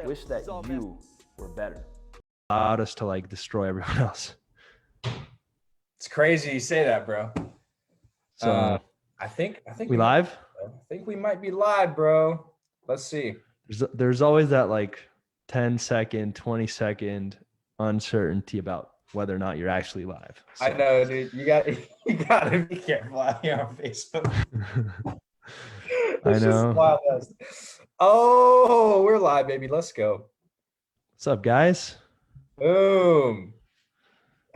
Wish that you were better. Allowed us to like destroy everyone else. It's crazy you say that, bro. So I think we live? I think we might be live, bro. Let's see. There's always that like 10-second, 20-second uncertainty about whether or not you're actually live. So. I know, dude. You gotta be careful out here on Facebook. I know. Oh, we're live, baby. Let's go. What's up, guys? Boom.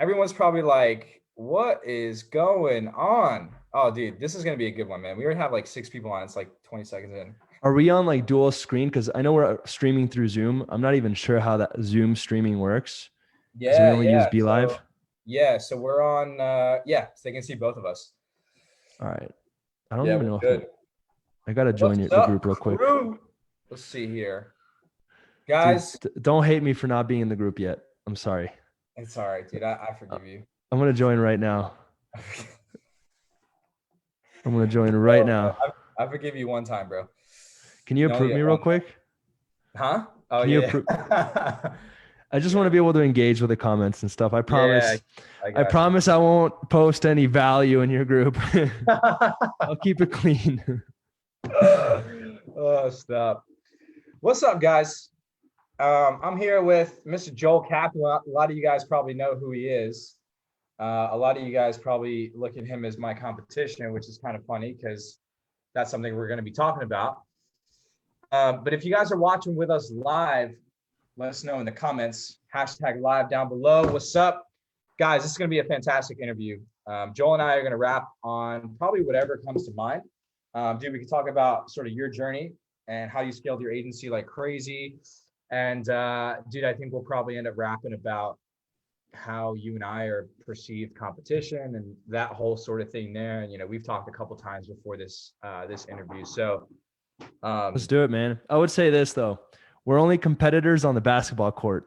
Everyone's probably like, what is going on? Oh, dude, this is going to be a good one, man. We already have like 6 people on. It's like 20 seconds in. Are we on like dual screen? Because I know we're streaming through Zoom. I'm not even sure how that Zoom streaming works. Yeah. We only use Be Live. So we're on, so they can see both of us. All right. I don't even know. Good. I got to join the group real quick. Let's see here. Guys. Dude, don't hate me for not being in the group yet. I'm sorry. It's all right, dude. I forgive you. I'm going to join right now. I'm going to join right now. I forgive you one time, bro. Can you approve me real quick? Huh? Oh, Can you approve? I just want to be able to engage with the comments and stuff. I promise. I promise I won't post any value in your group. I'll keep it clean. Oh, stop. What's up, guys? I'm here with Mr. Joel Kaplan. A lot of you guys probably know who he is. A lot of you guys probably look at him as my competition, which is kind of funny because that's something we're going to be talking about. But if you guys are watching with us live, let us know in the comments, #live down below. What's up? Guys, this is going to be a fantastic interview. Joel and I are going to wrap on probably whatever comes to mind. Dude, we can talk about sort of your journey and how you scaled your agency like crazy. And dude, I think we'll probably end up rapping about how you and I are perceived competition and that whole sort of thing there. And, we've talked a couple times before this interview. So let's do it, man. I would say this though. We're only competitors on the basketball court.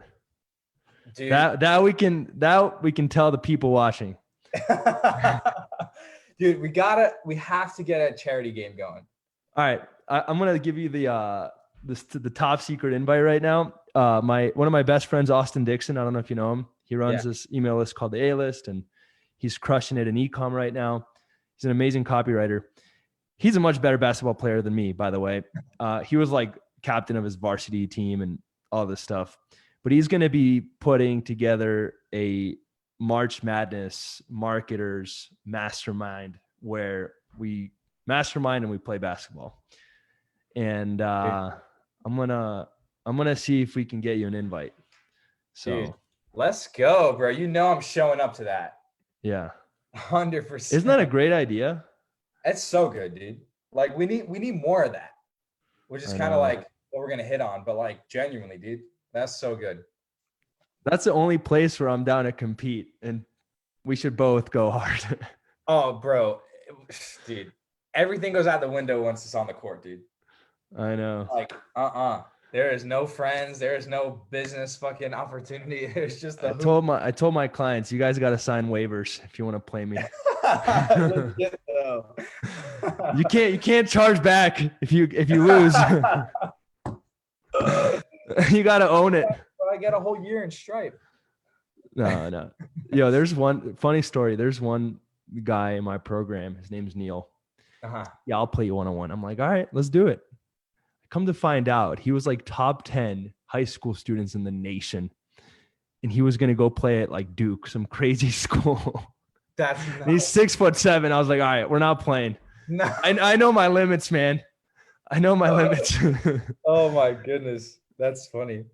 Dude. That we can tell the people watching. Dude, we have to get a charity game going. All right. I'm going to give you the top secret invite right now. One of my best friends, Austin Dixon. I don't know if you know him. He runs this email list called the A-List, and he's crushing it in e-com right now. He's an amazing copywriter. He's a much better basketball player than me, by the way. He was like captain of his varsity team and all this stuff. But he's going to be putting together a March Madness marketers mastermind where we mastermind and we play basketball. And I'm gonna see if we can get you an invite. So dude, let's go, bro. I'm showing up to that. Yeah. 100%. Isn't that a great idea? That's so good, dude. Like we need more of that, which is kind of like what we're gonna hit on. But like genuinely, dude, that's so good. That's the only place where I'm down to compete, and we should both go hard. Oh, bro, dude, everything goes out the window once it's on the court, dude. I know. Like, there is no friends. There is no business fucking opportunity. There's just I told my clients, you guys got to sign waivers if you want to play me. You can't charge back if you lose. You got to own it. I get a whole year in Stripe. No. Yo, there's one funny story. There's one guy in my program. His name's Neil. Yeah, I'll play you one-on-one. I'm like, all right, let's do it. Come to find out, he was like top 10 high school students in the nation. And he was going to go play at like Duke, some crazy school. That's He's 6'7". I was like, all right, we're not playing. No. I know my limits, man. I know my limits. Oh my goodness. That's funny.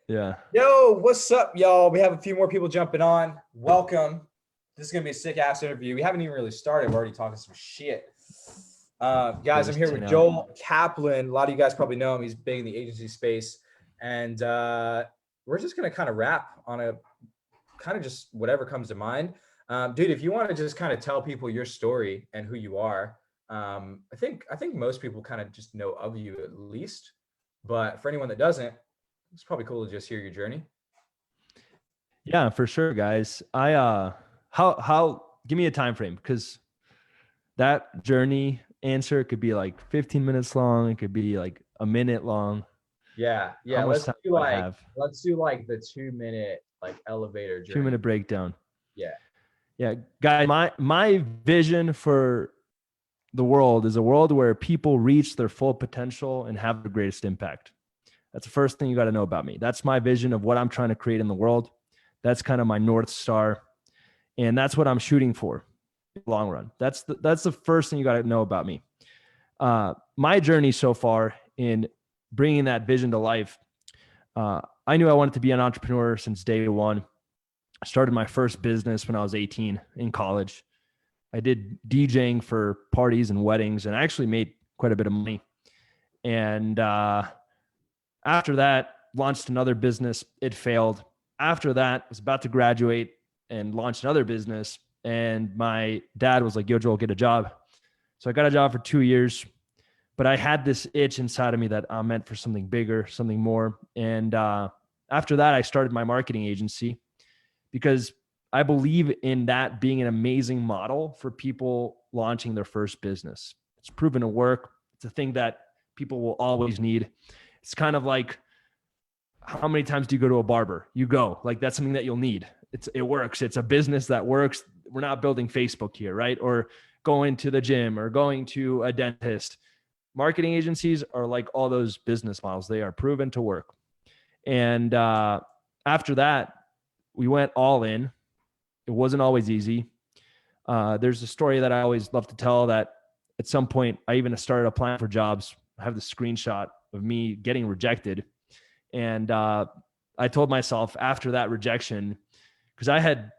Yeah. Yo, what's up, y'all? We have a few more people jumping on. Welcome. This is going to be a sick ass interview. We haven't even really started. We're already talking some shit. Guys, I'm here with Joel Kaplan. A lot of you guys probably know him. He's big in the agency space. And we're just going to kind of wrap on a kind of just whatever comes to mind. Dude, if you want to just kind of tell people your story and who you are, I think most people kind of just know of you at least. But for anyone that doesn't, it's probably cool to just hear your journey. Yeah, for sure, guys. Give me a time frame, because that journey answer. It could be like 15 minutes long. It could be like a minute long. Yeah. How much Let's time do do I like have? the 2 minute like elevator journey. 2 minute breakdown. Yeah. Yeah, guys, my vision for the world is a world where people reach their full potential and have the greatest impact. That's the first thing you got to know about me. That's my vision of what I'm trying to create in the world. That's kind of my North Star. And that's what I'm shooting for in the long run. That's the first thing you got to know about me. My journey so far in bringing that vision to life, I knew I wanted to be an entrepreneur since day one. I started my first business when I was 18 in college. I did DJing for parties and weddings, and I actually made quite a bit of money. And after that, launched another business. It failed. After that, was about to graduate and launch another business. And my dad was like, yo, Joel, get a job. So I got a job for 2 years, but I had this itch inside of me that I'm meant for something bigger, something more. And after that, I started my marketing agency because I believe in that being an amazing model for people launching their first business. It's proven to work. It's a thing that people will always need. It's kind of like, how many times do you go to a barber? You go. Like, that's something that you'll need. It works. It's a business that works. We're not building Facebook here, right? Or going to the gym or going to a dentist. Marketing agencies are like all those business models. They are proven to work. And after that, we went all in. It wasn't always easy. There's a story that I always love to tell that at some point I even started applying for jobs. I have the screenshot of me getting rejected. And I told myself after that rejection, because I had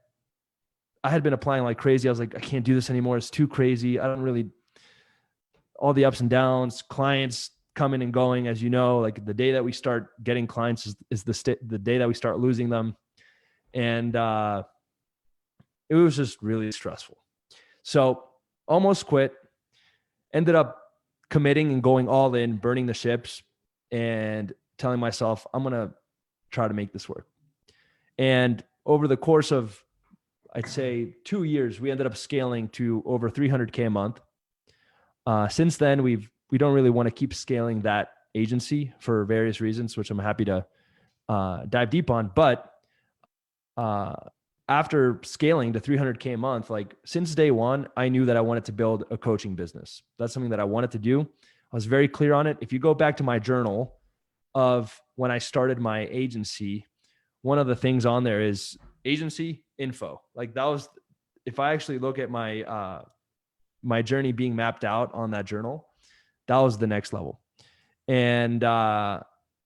been applying like crazy. I was like, I can't do this anymore. It's too crazy. I don't really, all the ups and downs, clients coming and going, as you know, like the day that we start getting clients is the day that we start losing them. And it was just really stressful. So almost quit, ended up committing and going all in, burning the ships and telling myself, I'm going to try to make this work. And over the course of, I'd say 2 years, we ended up scaling to over 300K a month. Since then, we don't really want to keep scaling that agency for various reasons, which I'm happy to dive deep on. But after scaling to 300K a month, like since day one, I knew that I wanted to build a coaching business. That's something that I wanted to do. I was very clear on it. If you go back to my journal of when I started my agency, one of the things on there is agency info. Like that was, if I actually look at my, my journey being mapped out on that journal, that was the next level. And,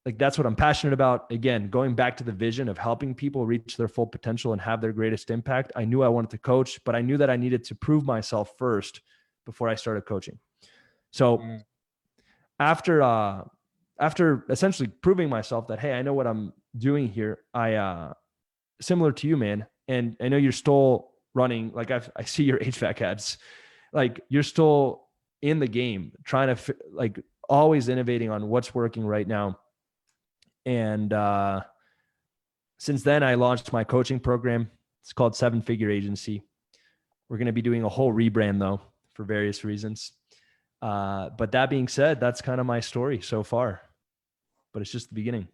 like, that's what I'm passionate about. Again, going back to the vision of helping people reach their full potential and have their greatest impact. I knew I wanted to coach, but I knew that I needed to prove myself first before I started coaching. So after essentially proving myself that, hey, I know what I'm doing here, I, similar to you, man. And I know you're still running, like I see your HVAC ads, like you're still in the game, trying to like always innovating on what's working right now. And since then, I launched my coaching program. It's called 7-Figure Agency. We're going to be doing a whole rebrand though, for various reasons. But that being said, that's kind of my story so far, but it's just the beginning.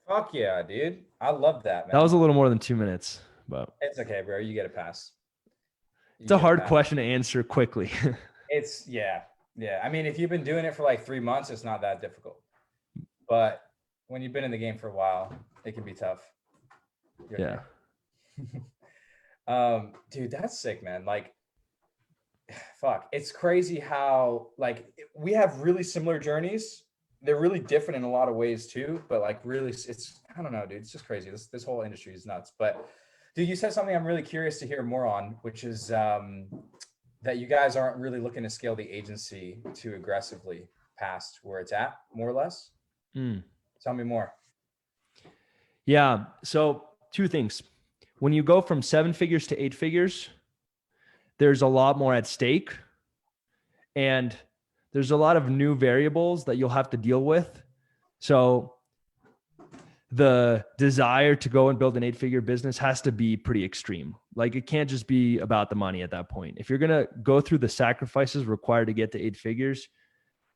Fuck yeah, dude. I love that, man. That was a little more than 2 minutes, but it's okay, bro. You get a pass. It's a hard question to answer quickly. It's yeah. I mean, if you've been doing it for like 3 months, it's not that difficult. But when you've been in the game for a while, it can be tough. Yeah. Dude, that's sick, man. Like, fuck. It's crazy how like we have really similar journeys. They're really different in a lot of ways too, but like really it's, I don't know, dude. It's just crazy. This whole industry is nuts. But dude, you said something I'm really curious to hear more on, which is that you guys aren't really looking to scale the agency too aggressively past where it's at, more or less. Tell me more. Yeah. So 2 things. When you go from 7 figures to 8 figures, there's a lot more at stake. And there's a lot of new variables that you'll have to deal with. So the desire to go and build an 8-figure business has to be pretty extreme. Like it can't just be about the money at that point. If you're going to go through the sacrifices required to get to 8 figures,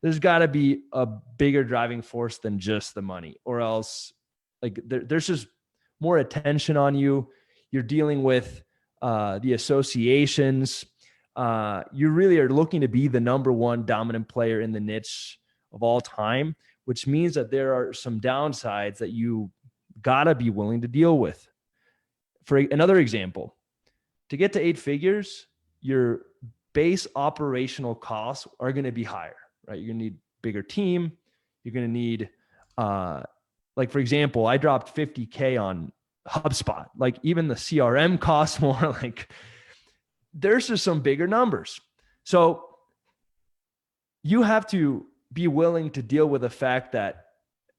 there's got to be a bigger driving force than just the money, or else like there's just more attention on you. You're dealing with the associations. You really are looking to be the number one dominant player in the niche of all time, which means that there are some downsides that you gotta be willing to deal with. For another example, to get to 8 figures, your base operational costs are going to be higher, right? You're going to need bigger team. You're going to need, like, for example, I dropped 50K on HubSpot. Like even the CRM costs more. Like there's just some bigger numbers. So you have to be willing to deal with the fact that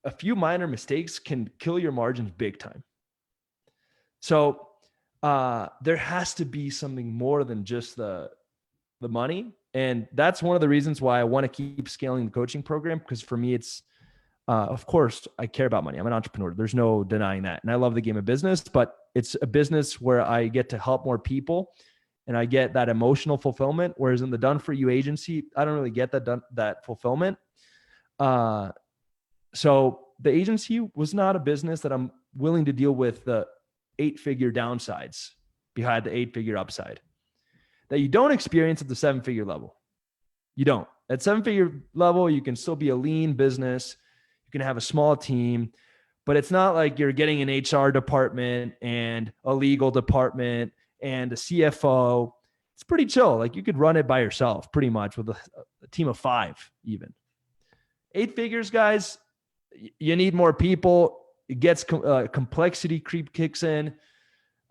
a few minor mistakes can kill your margins big time. So there has to be something more than just the money. And that's one of the reasons why I want to keep scaling the coaching program. Because for me, it's, of course, I care about money. I'm an entrepreneur. There's no denying that. And I love the game of business, but it's a business where I get to help more people and I get that emotional fulfillment. Whereas in the done for you agency, I don't really get that fulfillment. So the agency was not a business that I'm willing to deal with the 8-figure downsides behind the 8-figure upside that you don't experience at the 7-figure level. You don't. At 7-figure level, you can still be a lean business. You can have a small team, but it's not like you're getting an HR department and a legal department and a CFO. It's pretty chill. Like you could run it by yourself pretty much with a team of 5 even. 8 figures, guys, you need more people. It gets complexity creep kicks in.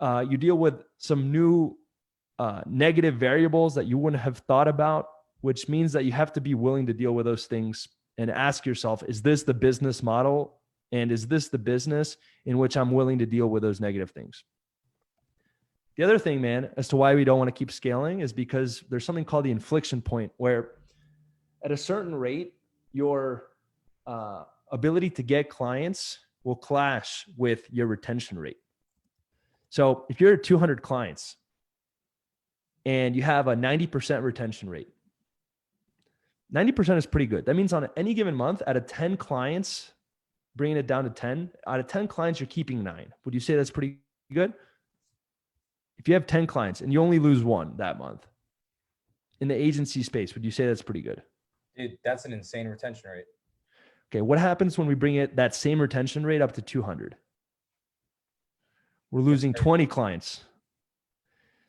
You deal with some new negative variables that you wouldn't have thought about, which means that you have to be willing to deal with those things and ask yourself, is this the business model? And is this the business in which I'm willing to deal with those negative things? The other thing, man, as to why we don't want to keep scaling is because there's something called the inflection point where at a certain rate, your ability to get clients will clash with your retention rate. So if you're at 200 clients and you have a 90% retention rate, 90% is pretty good. That means on any given month, out of 10 clients, bringing it down to 10, out of 10 clients, you're keeping 9. Would you say that's pretty good? If you have 10 clients and you only lose 1 that month in the agency space, would you say that's pretty good? Dude, that's an insane retention rate. Okay, what happens when we bring that same retention rate up to 200? We're losing 20 clients.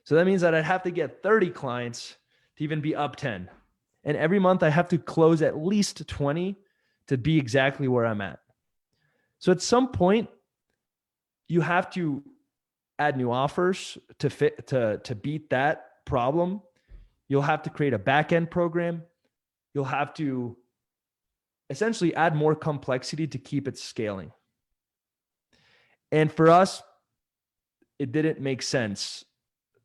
So that means that I'd have to get 30 clients to even be up 10. And every month I have to close at least 20 to be exactly where I'm at. So at some point, you have to add new offers to beat that problem. You'll have to create a back-end program. You'll have to essentially add more complexity to keep it scaling. And for us, it didn't make sense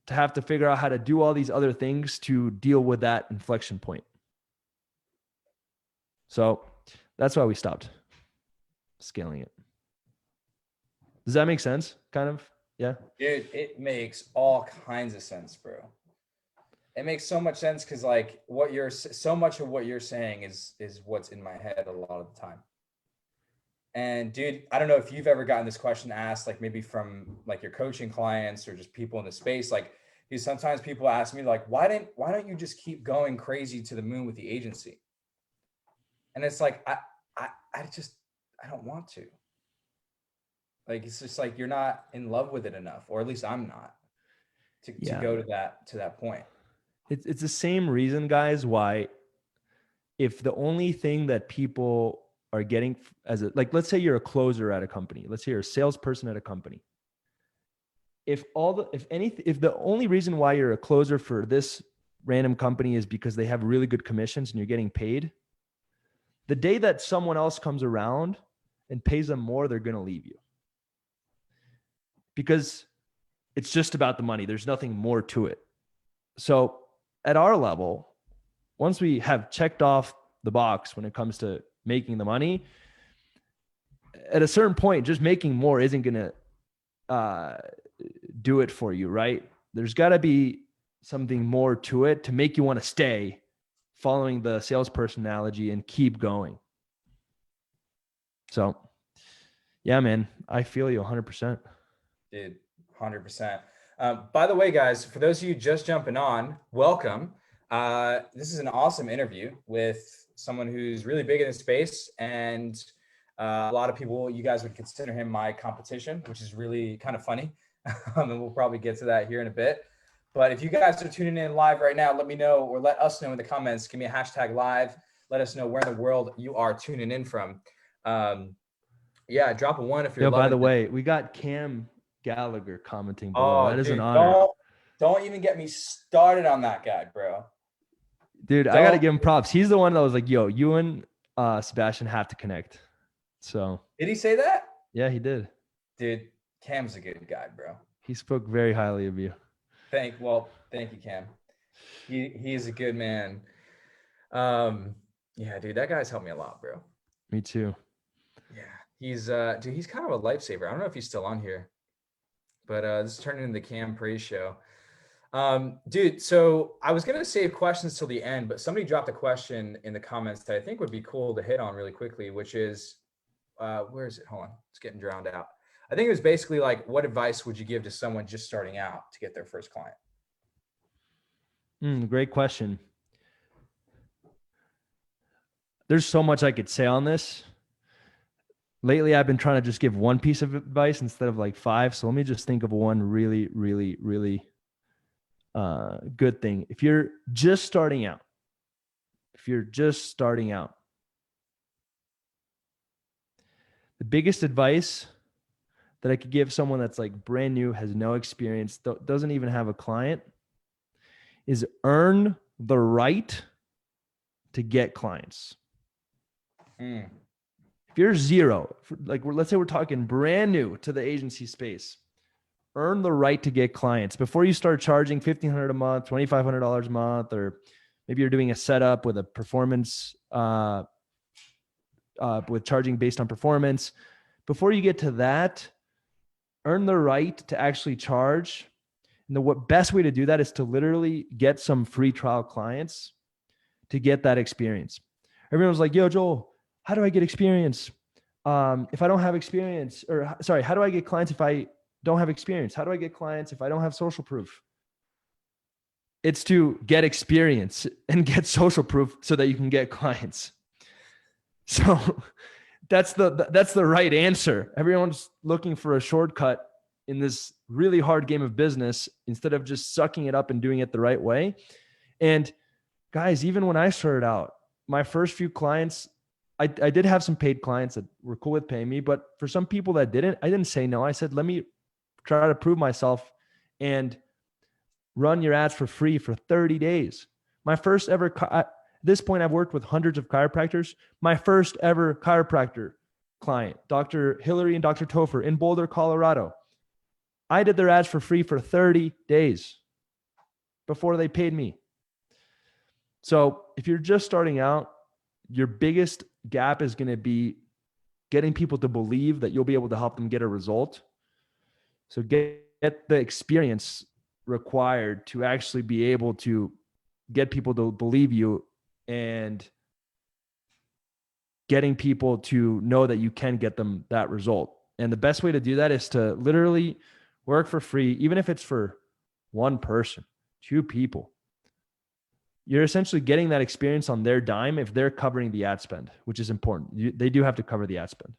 to have to figure out how to do all these other things to deal with that inflection point. So that's why we stopped scaling it. Does that make sense? Kind of? Yeah. Dude, it makes all kinds of sense, bro. It makes so much sense because like so much of what you're saying is what's in my head a lot of the time. And dude, I don't know if you've ever gotten this question asked, like maybe from like your coaching clients or just people in the space. Like, dude, sometimes people ask me like, why don't you just keep going crazy to the moon with the agency? And it's like, I don't want to. Like, it's just like, you're not in love with it enough, or at least I'm not to go to that point. It's the same reason, guys, why if the only thing that people are getting like, let's say you're a closer at a company, let's say you're a salesperson at a company. If the only reason why you're a closer for this random company is because they have really good commissions and you're getting paid, the day that someone else comes around and pays them more, they're going to leave you. Because it's just about the money. There's nothing more to it. So at our level, once we have checked off the box when it comes to making the money, at a certain point, just making more isn't going to do it for you, right? There's got to be something more to it to make you want to stay, following the salesperson analogy, and keep going. So yeah, man, I feel you 100%. Dude, 100%. By the way, guys, for those of you just jumping on, welcome. This is an awesome interview with someone who's really big in the space, and a lot of people, you guys would consider him my competition, which is really kind of funny. And we'll probably get to that here in a bit. But if you guys are tuning in live right now, let me know, or let us know in the comments. Give me a hashtag live. Let us know where in the world you are tuning in from. Yeah, drop a one if you're. Yo, by the way, we got Cam Gallagher commenting below. Oh, that is dude, an honor. Don't even get me started on that guy, bro. Dude, I got to give him props. He's the one that was like, yo, you and Sebastian have to connect. So. Did he say that? Yeah, he did. Dude, Cam's a good guy, bro. He spoke very highly of you. Thank you, Cam. He is a good man. Yeah, dude, that guy's helped me a lot, bro. Me too. Yeah, he's kind of a lifesaver. I don't know if he's still on here, but this is turning into the Cam Praise show. Dude, so I was gonna save questions till the end, but somebody dropped a question in the comments that I think would be cool to hit on really quickly, which is, where is it? Hold on, it's getting drowned out. I think it was basically like, what advice would you give to someone just starting out to get their first client? Great question. There's so much I could say on this. Lately, I've been trying to just give one piece of advice instead of like 5. So let me just think of one really, really, really good thing. If you're just starting out, the biggest advice that I could give someone that's like brand new, has no experience, doesn't even have a client, is earn the right to get clients. If you're zero, like let's say we're talking brand new to the agency space, earn the right to get clients before you start charging $1,500 a month, $2,500 a month, or maybe you're doing a setup with a performance, with charging based on performance. Before you get to that, earn the right to actually charge. And the best way to do that is to literally get some free trial clients to get that experience. Everyone's like, yo, Joel, how do I get experience? If I don't have experience, or sorry, how do I get clients if I don't have experience? How do I get clients if I don't have social proof? It's to get experience and get social proof so that you can get clients. So that's the right answer. Everyone's looking for a shortcut in this really hard game of business instead of just sucking it up and doing it the right way. And guys, even when I started out, my first few clients, I did have some paid clients that were cool with paying me, but for some people that didn't, I didn't say no. I said, let me try to prove myself and run your ads for free for 30 days. My first ever, at this point, I've worked with hundreds of chiropractors. My first ever chiropractor client, Dr. Hillary and Dr. Topher in Boulder, Colorado. I did their ads for free for 30 days before they paid me. So if you're just starting out, your biggest gap is going to be getting people to believe that you'll be able to help them get a result. So get the experience required to actually be able to get people to believe you, and getting people to know that you can get them that result. And the best way to do that is to literally work for free, even if it's for one person, 2 people. You're essentially getting that experience on their dime if they're covering the ad spend, which is important. They do have to cover the ad spend.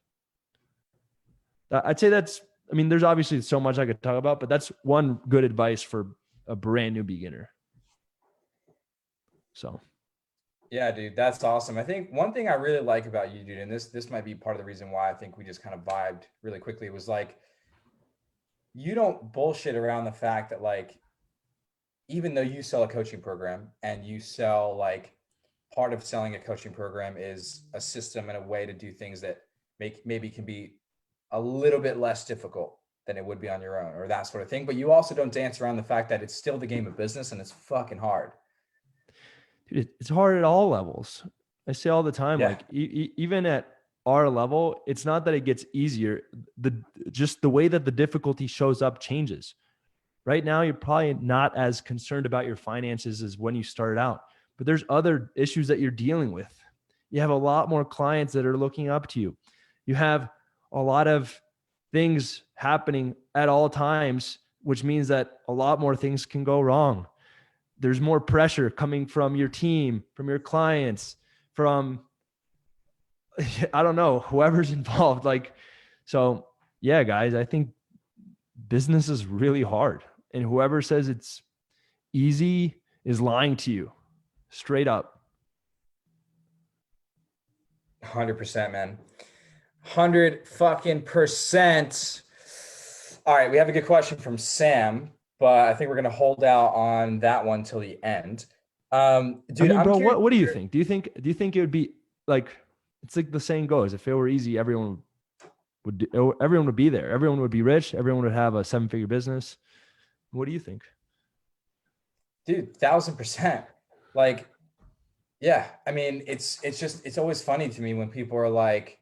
I'd say there's obviously so much I could talk about, but that's one good advice for a brand new beginner. So. Yeah, dude, that's awesome. I think one thing I really like about you, dude, and this might be part of the reason why I think we just kind of vibed really quickly, was like, you don't bullshit around the fact that, like, even though you sell a coaching program and you sell, like, part of selling a coaching program is a system and a way to do things that maybe can be a little bit less difficult than it would be on your own, or that sort of thing. But you also don't dance around the fact that it's still the game of business and it's fucking hard. Dude, it's hard at all levels. I say all the time, Yeah. like even at our level, it's not that it gets easier. Just the way that the difficulty shows up changes. Right now, you're probably not as concerned about your finances as when you started out, but there's other issues that you're dealing with. You have a lot more clients that are looking up to you. You have a lot of things happening at all times, which means that a lot more things can go wrong. There's more pressure coming from your team, from your clients, from, I don't know, whoever's involved. Like, so yeah, guys, I think business is really hard. And whoever says it's easy is lying to you, straight up. 100%, man. 100%. All right, we have a good question from Sam, but I think we're gonna hold out on that one till the end. Dude, I mean, bro, curious. what do you think? Do you think it would be like, it's like the saying goes, if it were easy, everyone would be there. Everyone would be rich. Everyone would have a 7-figure business. What do you think? Dude, 1000%. Like, yeah, I mean, it's always funny to me when people are like,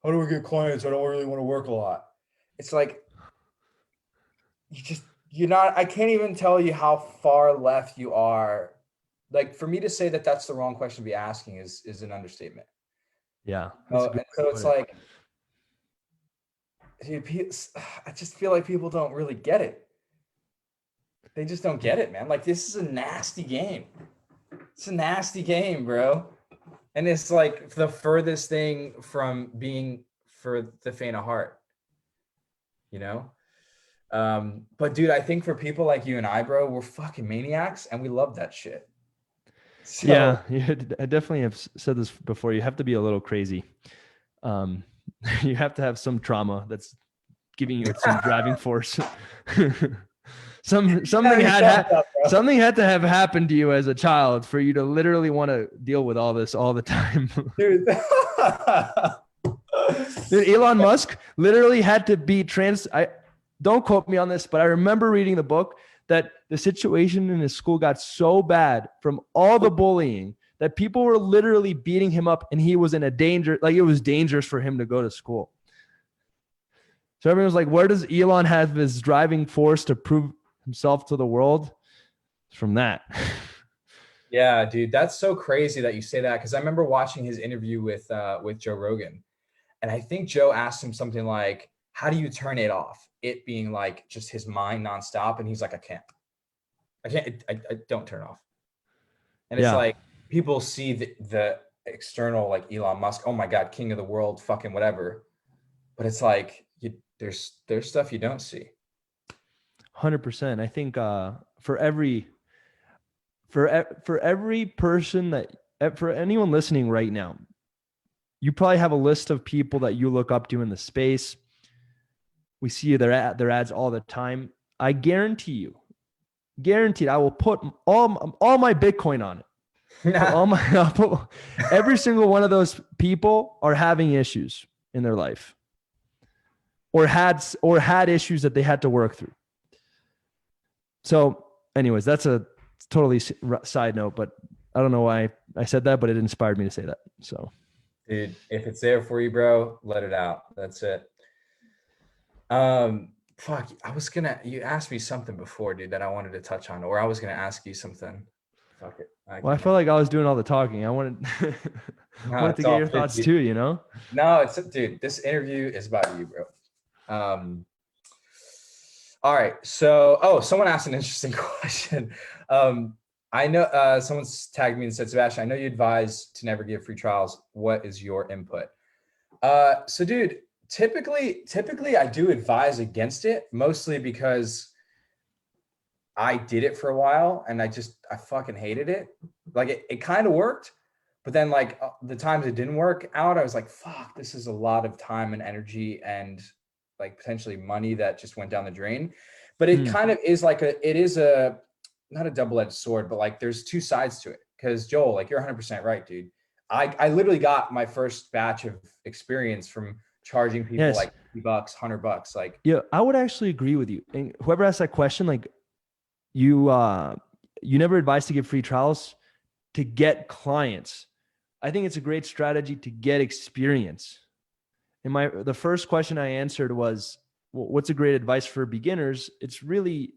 how do we get clients? I don't really want to work a lot. It's like, I can't even tell you how far left you are. Like, for me to say that that's the wrong question to be asking is an understatement. Yeah. So it's like, dude, I just feel like people don't really get it. They just don't get it, man. Like, this is a nasty game. It's a nasty game, bro. And it's like the furthest thing from being for the faint of heart, you know? But dude, I think for people like you and I, bro, we're fucking maniacs and we love that shit. So, yeah, I definitely have said this before. You have to be a little crazy. You have to have some trauma that's giving you some driving force. Something had to have happened to you as a child for you to literally want to deal with all this all the time. dude. Dude, Elon Musk literally had to be don't quote me on this, but I remember reading the book that the situation in his school got so bad from all the bullying that people were literally beating him up and he was in a danger, like it was dangerous for him to go to school. So everyone was like, where does Elon have his driving force to prove himself to the world? It's from that. Yeah, dude, that's so crazy that you say that, because I remember watching his interview with Joe Rogan, and I think Joe asked him something like, how do you turn it off? It being like just his mind nonstop, and he's like, I don't turn it off. And it's like, people see the external, like Elon Musk, oh my God, king of the world, fucking whatever. But it's like, there's stuff you don't see. 100%. I think for every person for anyone listening right now, you probably have a list of people that you look up to in the space. We see their ads all the time. I guaranteed, I will put all my Bitcoin on it. Every single one of those people are having issues in their life, or had issues that they had to work through. So anyways, that's a totally side note, but I don't know why I said that, but it inspired me to say that. So, dude, if it's there for you, bro, let it out. That's it. Fuck, you asked me something before, dude, that I wanted to touch on, or I was going to ask you something. Fuck it. I felt like I was doing all the talking. I wanted to get your thoughts too, you know? No, dude, this interview is about you, bro. All right. So, someone asked an interesting question. I know someone's tagged me and said, Sebastian, I know you advise to never give free trials. What is your input? So dude, typically I do advise against it, mostly because I did it for a while and I fucking hated it. Like it kind of worked, but then like the times it didn't work out, I was like, fuck, this is a lot of time and energy and like potentially money that just went down the drain. But it kind of is like not a double-edged sword, but like there's two sides to it. Cause Joel, like you're 100% right, dude. I literally got my first batch of experience from charging people like $50, $100. Like, yeah, I would actually agree with you. And whoever asked that question, like you never advise to give free trials to get clients. I think it's a great strategy to get experience. And the first question I answered was, well, what's a great advice for beginners? It's really,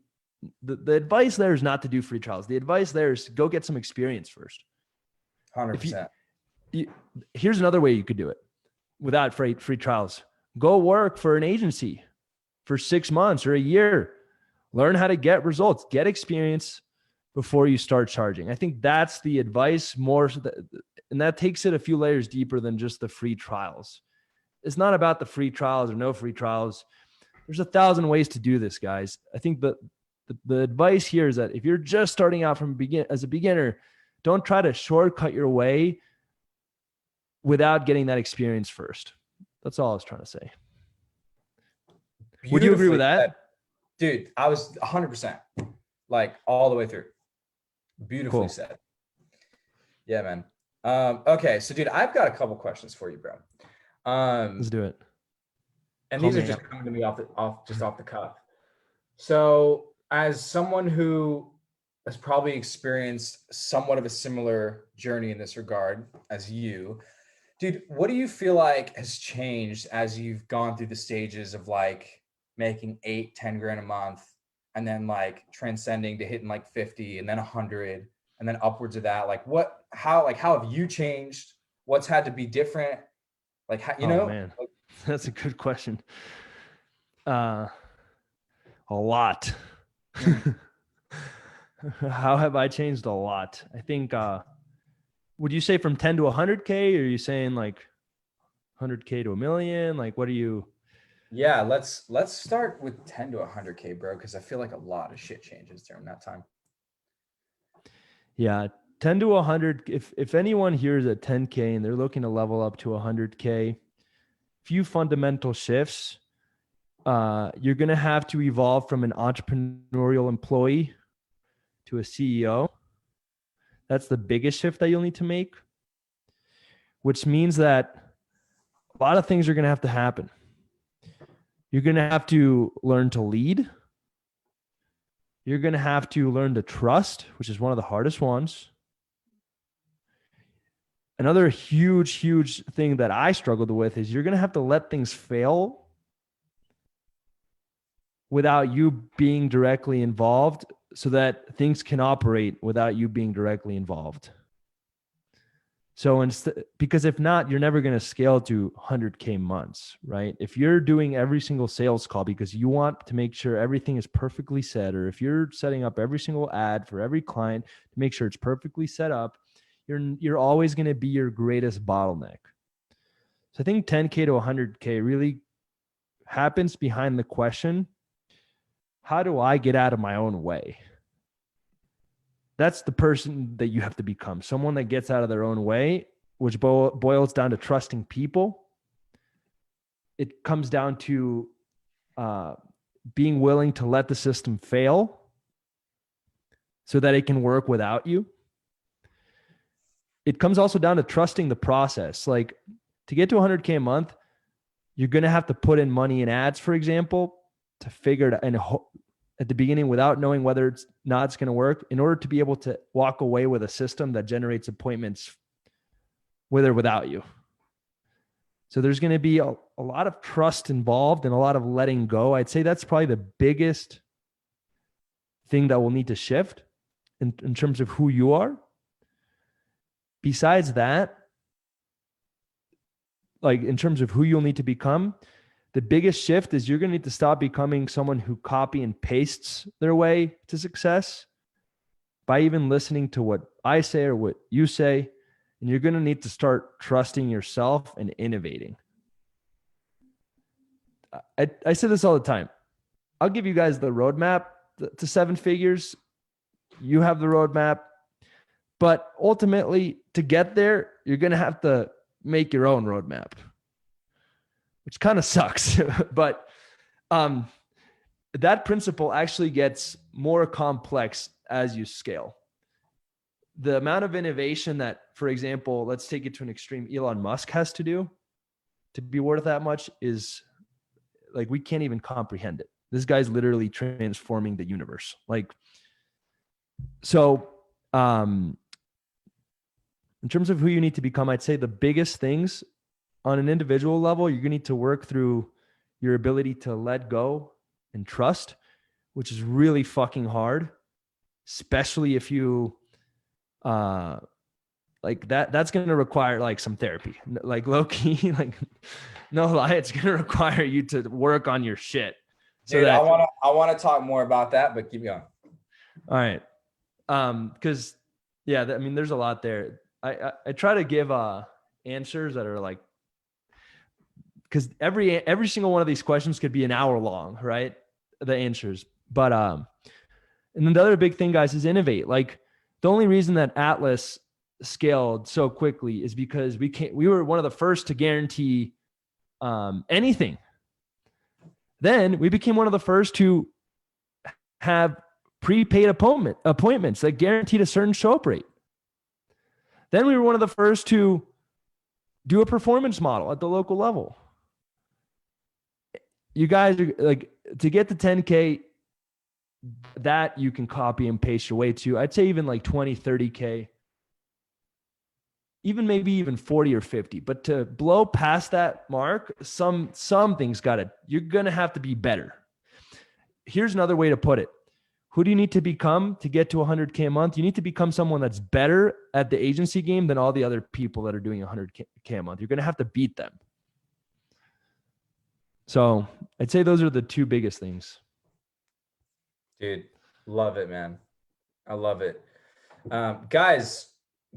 the advice there is not to do free trials. The advice there is to go get some experience first. 100%. Here's another way you could do it without free trials. Go work for an agency for 6 months or a year. Learn how to get results, get experience before you start charging. I think that's the advice more, and that takes it a few layers deeper than just the free trials. It's not about the free trials or no free trials. There's 1,000 ways to do this, guys. I think the advice here is that if you're just starting out as a beginner, don't try to shortcut your way without getting that experience first. That's all I was trying to say. Would you agree with that? Dude, I was 100%, like all the way through. Beautifully said. Yeah, man. Okay, so dude, I've got a couple questions for you, bro. Let's do it. And these are just coming to me off the cuff. So, as someone who has probably experienced somewhat of a similar journey in this regard as you, dude, what do you feel like has changed as you've gone through the stages of like making 8-10 grand a month, and then like transcending to hitting like 50 and then 100 and then upwards of that? Like how have you changed? What's had to be different? Like, how, you know, man, that's a good question. A lot. How have I changed? A lot. I think, would you say from 10 to 100K? Or are you saying like 100K to $1 million? Like, what are you? Yeah, let's start with 10 to 100K, bro, because I feel like a lot of shit changes during that time. Yeah, 10 to 100. If anyone here is at 10K and they're looking to level up to 100K, few fundamental shifts. You're going to have to evolve from an entrepreneurial employee to a CEO. That's the biggest shift that you'll need to make, which means that a lot of things are going to have to happen. You're going to have to learn to lead. You're going to have to learn to trust, which is one of the hardest ones. Another huge thing that I struggled with is you're going to have to let things fail without you being directly involved, so that things can operate without you being directly involved. So because if not, you're never going to scale to 100K months, right? If you're doing every single sales call because you want to make sure everything is perfectly set, or if you're setting up every single ad for every client to make sure it's perfectly set up, you're always going to be your greatest bottleneck. So I think 10K to 100K really happens behind the question, how do I get out of my own way? That's the person that you have to become, someone that gets out of their own way, which boils down to trusting people. It comes down to being willing to let the system fail so that it can work without you. It comes also down to trusting the process. Like, to get to 100K a month, you're going to have to put in money in ads, for example, to figure it out, and at the beginning, without knowing whether it's going to work, in order to be able to walk away with a system that generates appointments with or without you. So there's going to be a lot of trust involved and a lot of letting go. I'd say that's probably the biggest thing that will need to shift in terms of who you are. Besides that, like in terms of who you'll need to become, the biggest shift is you're going to need to stop becoming someone who copy and pastes their way to success by even listening to what I say or what you say. And you're going to need to start trusting yourself and innovating. I say this all the time. I'll give you guys the roadmap to 7 figures. You have the roadmap. But ultimately, to get there, you're going to have to make your own roadmap, which kind of sucks. But that principle actually gets more complex as you scale. The amount of innovation that, for example, let's take it to an extreme, Elon Musk has to do to be worth that much is like, we can't even comprehend it. This guy's literally transforming the universe. Like, so in terms of who you need to become, I'd say the biggest things on an individual level, you're going to need to work through your ability to let go and trust, which is really fucking hard, especially if you, like that's going to require like some therapy, like low key, like no lie, it's going to require you to work on your shit. So Dude, that, I want to talk more about that, but keep going. all right. Cause yeah, I mean, there's a lot there. I try to give, answers that are like, cause every single one of these questions could be an hour long, right? The answers, but, and then the other big thing, guys, is innovate. Like the only reason that Atlas scaled so quickly is because we were one of the first to guarantee anything. Then we became one of the first to have prepaid appointments that guaranteed a certain show up rate. Then we were one of the first to do a performance model at the local level. You guys are like, to get to 10K, that you can copy and paste your way to. I'd say even like 20, 30K. Even maybe even 40 or 50, but to blow past that mark, something's you're going to have to be better. Here's another way to put it. Who do you need to become to get to 100K a month? You need to become someone that's better at the agency game than all the other people that are doing 100K a month. You're going to have to beat them. So I'd say those are the two biggest things. Dude, love it, man. I love it. Guys,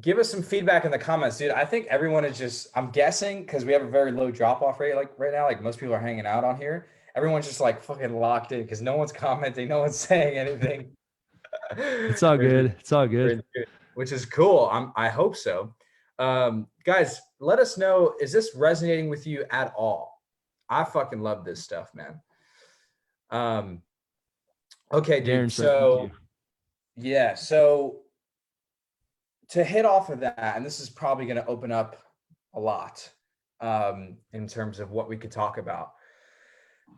give us some feedback in the comments, dude. I think everyone is just, I'm guessing, because we have a very low drop-off rate like right now, like most people are hanging out on here. Everyone's just like fucking locked in because no one's commenting, no one's saying anything. It's all good. It's all good. Which is cool. I hope so. Guys, let us know, is this resonating with you at all? I fucking love this stuff, man. Okay, dude. Darren, so yeah, so to hit off of that, and this is probably going to open up a lot in terms of what we could talk about.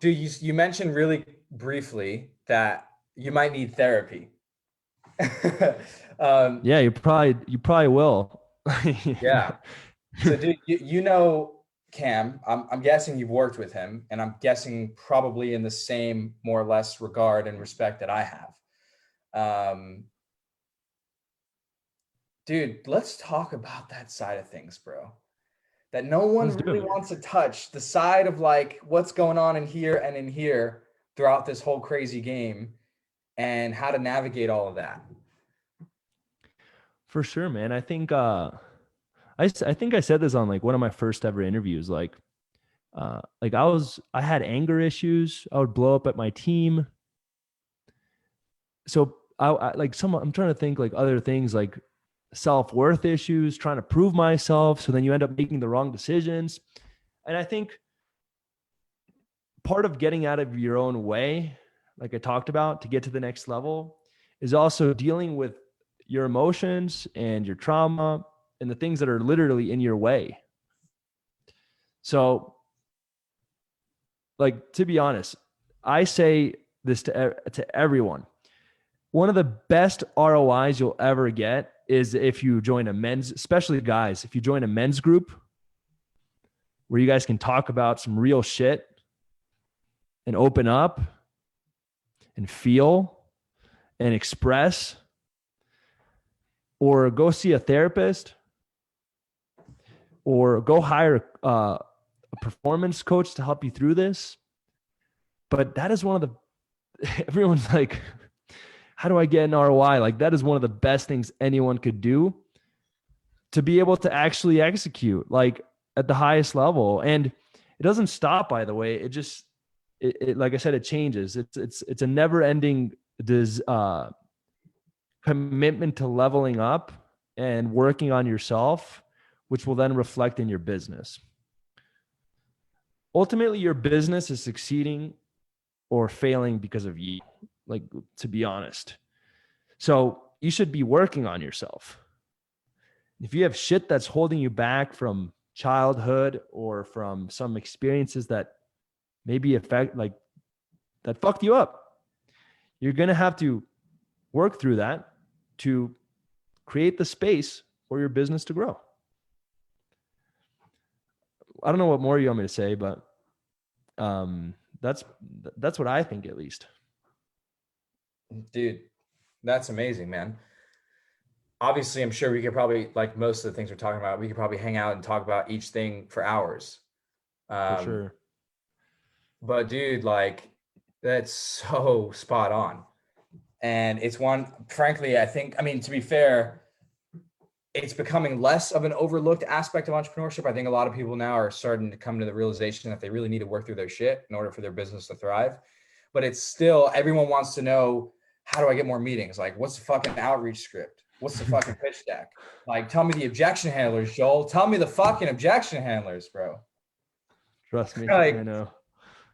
Dude, you mentioned really briefly that you might need therapy. Yeah, you probably will. Yeah. So dude, you know Cam, I'm guessing you've worked with him, and I'm guessing probably in the same more or less regard and respect that I have. Dude, let's talk about that side of things, bro. That no one really wants to touch, the side of like what's going on in here and in here throughout this whole crazy game, and how to navigate all of that. For sure, man. I think I think I said this on like one of my first ever interviews. Like I had anger issues. I would blow up at my team. So I'm trying to think like other things like self-worth issues, trying to prove myself. So then you end up making the wrong decisions. And I think part of getting out of your own way, like I talked about, to get to the next level is also dealing with your emotions and your trauma and the things that are literally in your way. So like, to be honest, I say this to everyone. One of the best ROIs you'll ever get is if you join a men's, especially guys, if you join a men's group where you guys can talk about some real shit and open up and feel and express, or go see a therapist, or go hire a performance coach to help you through this. But that is one of the, everyone's like, how do I get an ROI? Like that is one of the best things anyone could do to be able to actually execute like at the highest level. And it doesn't stop, by the way. It just, like I said, it changes. It's a never ending commitment to leveling up and working on yourself, which will then reflect in your business. Ultimately, your business is succeeding or failing because of you, like, to be honest. So you should be working on yourself. If you have shit that's holding you back from childhood or from some experiences that maybe that fucked you up, you're going to have to work through that to create the space for your business to grow. I don't know what more you want me to say, but that's what I think, at least. Dude, that's amazing, man. Obviously, I'm sure we could probably, like most of the things we're talking about, we could probably hang out and talk about each thing for hours. For sure. But dude, like, that's so spot on. And it's one, frankly, I think, I mean, to be fair, it's becoming less of an overlooked aspect of entrepreneurship. I think a lot of people now are starting to come to the realization that they really need to work through their shit in order for their business to thrive. But it's still, everyone wants to know, how do I get more meetings? Like, what's the fucking outreach script? What's the fucking pitch deck? Like, tell me the objection handlers, Joel. Tell me the fucking objection handlers, bro. Trust me, Like, I know.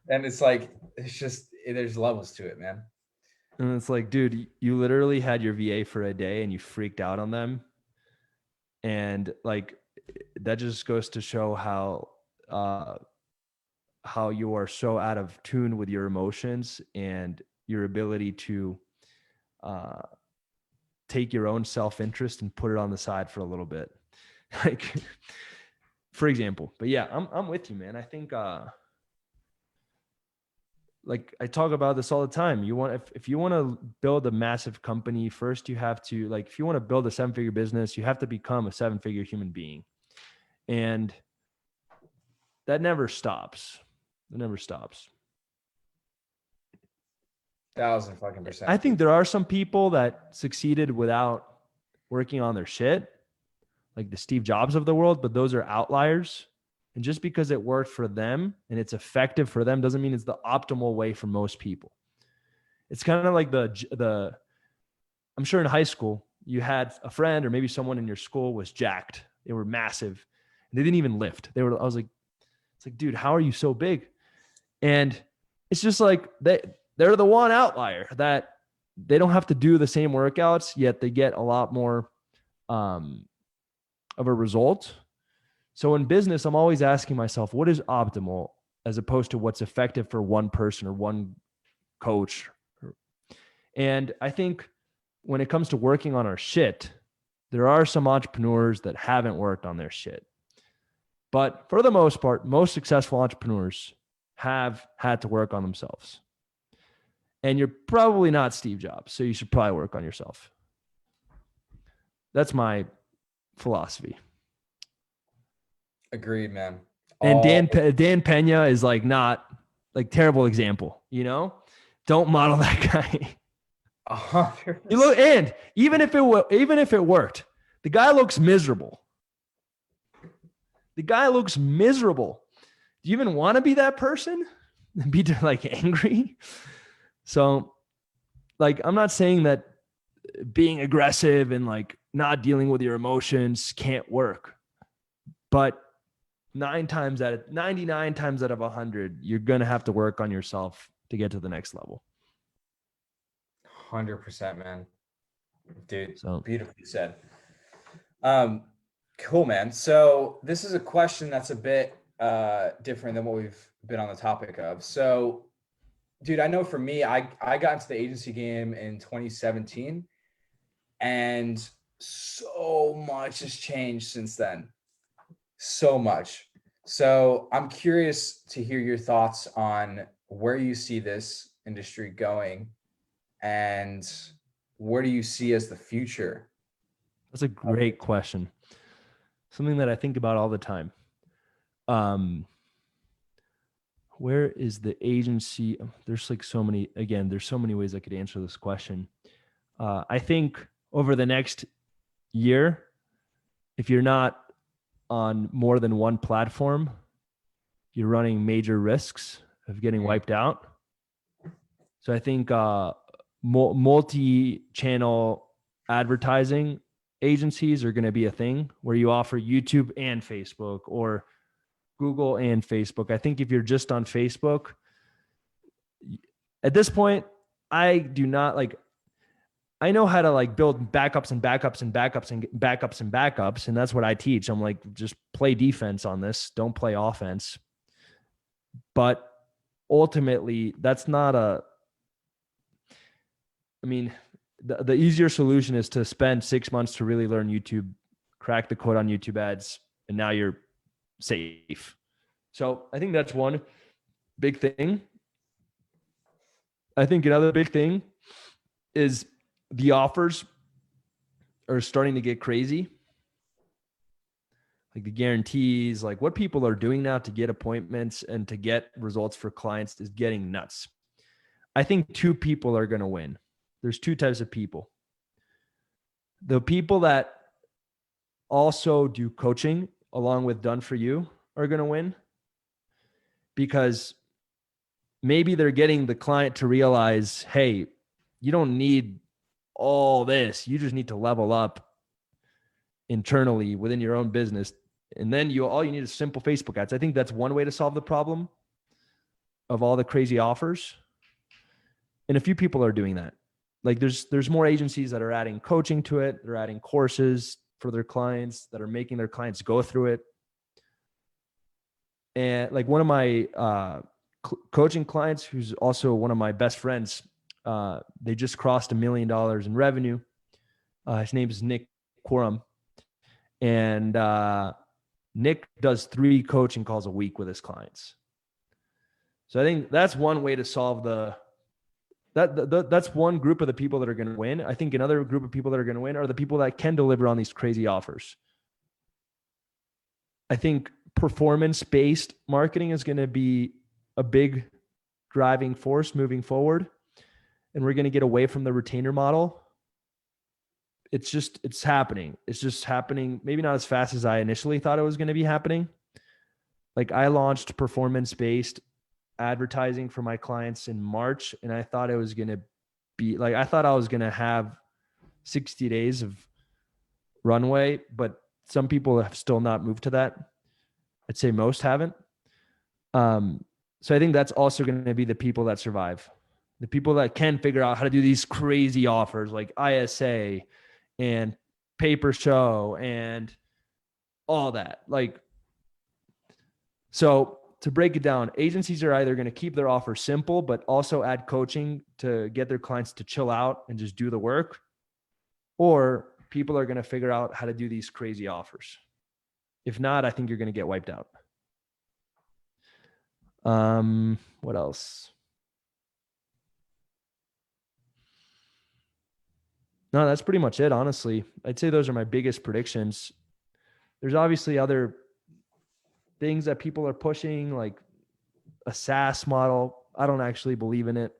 And it's like, it's just, there's levels to it, man. And it's like, dude, you literally had your VA for a day and you freaked out on them. And like, that just goes to show how you are so out of tune with your emotions and your ability to take your own self-interest and put it on the side for a little bit. Like, for example. But yeah, I'm with you, man. I think like I talk about this all the time. If you want to build a massive company, first you have to, like, if you want to build a 7-figure business, you have to become a 7-figure human being. And that never stops. It never stops. 1000% I think there are some people that succeeded without working on their shit, like the Steve Jobs of the world, but those are outliers. And just because it worked for them and it's effective for them doesn't mean it's the optimal way for most people. It's kind of like I'm sure in high school you had a friend or maybe someone in your school was jacked. They were massive and they didn't even lift. I was like, it's like, dude, how are you so big? And it's just like they're the one outlier that they don't have to do the same workouts, yet they get a lot more of a result. So in business, I'm always asking myself, what is optimal as opposed to what's effective for one person or one coach? And I think when it comes to working on our shit, there are some entrepreneurs that haven't worked on their shit. But for the most part, most successful entrepreneurs have had to work on themselves. And you're probably not Steve Jobs, so you should probably work on yourself. That's my philosophy. Agreed, man. And Dan Pena is like not like terrible example, you know? Don't model that guy. 100%. You look, and even if it worked, the guy looks miserable. The guy looks miserable. Do you even want to be that person? Be like angry? So, like, I'm not saying that being aggressive and like not dealing with your emotions can't work, but 99 times out of 100, you're going to have to work on yourself to get to the next level. 100%, man. Dude, So beautifully said. Cool, man. So this is a question that's a bit different than what we've been on the topic of. So, dude, I know for me, I got into the agency game in 2017, and so much has changed since then. So much. So I'm curious to hear your thoughts on where you see this industry going and where do you see as the future? that's a great question. Something that I think about all the time. Where is the agency? There's like so many ways I could answer this question. I think over the next year, if you're not on more than one platform, you're running major risks of getting wiped out. So I think multi-channel advertising agencies are going to be a thing where you offer YouTube and Facebook or Google and Facebook. I think if you're just on Facebook, at this point, I do not like, I know how to like build backups and backups and backups and backups and backups. And that's what I teach. I'm like, just play defense on this. Don't play offense. But ultimately, that's not the easier solution is to spend 6 months to really learn YouTube crack the code on YouTube ads, and now you're safe. So I think that's one big thing. I think another big thing is the offers are starting to get crazy. Like the guarantees, like what people are doing now to get appointments and to get results for clients is getting nuts. I think two people are going to win. There's two types of people. The people that also do coaching along with Done For You are going to win, because maybe they're getting the client to realize, hey, you don't need all this. You just need to level up internally within your own business. And then all you need is simple Facebook ads. I think that's one way to solve the problem of all the crazy offers. And a few people are doing that. Like there's more agencies that are adding coaching to it. They're adding courses for their clients that are making their clients go through it. And like one of my coaching clients, who's also one of my best friends, they just crossed $1 million in revenue. His name is Nick Quorum. And Nick does 3 coaching calls a week with his clients. So I think that's one way to solve that's one group of the people that are going to win. I think another group of people that are going to win are the people that can deliver on these crazy offers. I think performance-based marketing is going to be a big driving force moving forward. And we're going to get away from the retainer model. It's happening. It's just happening. Maybe not as fast as I initially thought it was going to be happening. Like I launched performance-based advertising for my clients in March, and I thought it was going to be like, I thought I was going to have 60 days of runway, but some people have still not moved to that. I'd say most haven't. So I think that's also going to be the people that survive, the people that can figure out how to do these crazy offers like ISA and paper show and all that. Like, so to break it down, agencies are either going to keep their offer simple, but also add coaching to get their clients to chill out and just do the work. Or people are going to figure out how to do these crazy offers. If not, I think you're going to get wiped out. What else? No, that's pretty much it, honestly. I'd say those are my biggest predictions. There's obviously other things that people are pushing, like a SaaS model. I don't actually believe in it.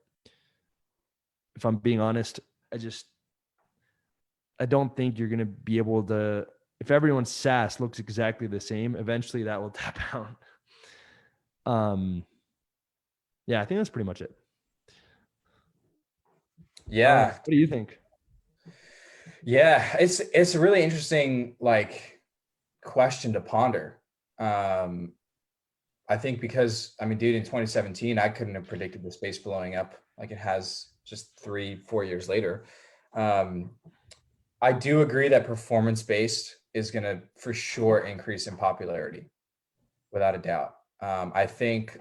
If I'm being honest, I don't think you're going to be able to, if everyone's SaaS looks exactly the same, eventually that will tap out. Yeah, I think that's pretty much it. Yeah. What do you think? Yeah, it's a really interesting question to ponder. I think because dude, in 2017, I couldn't have predicted the space blowing up like it has just 3-4 years later. I do agree that performance-based is going to for sure increase in popularity, without a doubt. I think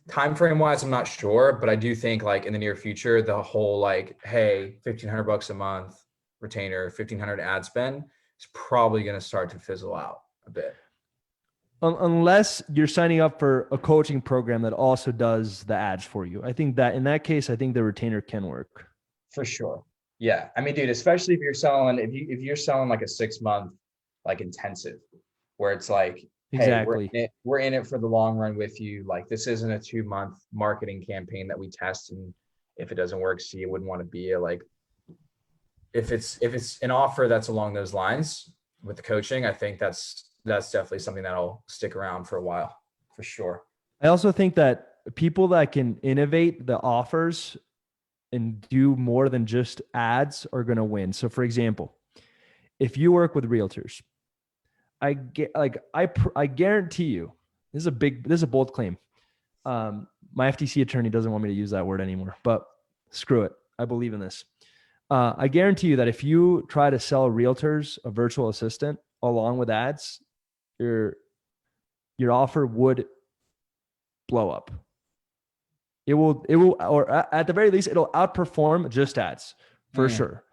time frame wise, I'm not sure, but I do think in the near future, the whole hey, $1,500 a month retainer, 1,500 ad spend is probably going to start to fizzle out a bit. Unless you're signing up for a coaching program that also does the ads for you. I think that in that case, I think the retainer can work. For sure. Yeah. Dude, especially if you're selling, if you're selling a 6-month intensive where it's exactly. Hey, we're in it for the long run with you. This isn't a 2-month marketing campaign that we test. And if it doesn't work, see, you wouldn't want to be if it's an offer that's along those lines with the coaching, I think that's definitely something that'll stick around for a while, for sure. I also think that people that can innovate the offers and do more than just ads are going to win. So for example, if you work with realtors, I guarantee you, this is a bold claim. My FTC attorney doesn't want me to use that word anymore, but screw it. I believe in this. I guarantee you that if you try to sell realtors a virtual assistant along with ads, your offer would blow up. It will, or at the very least, it'll outperform just ads for sure.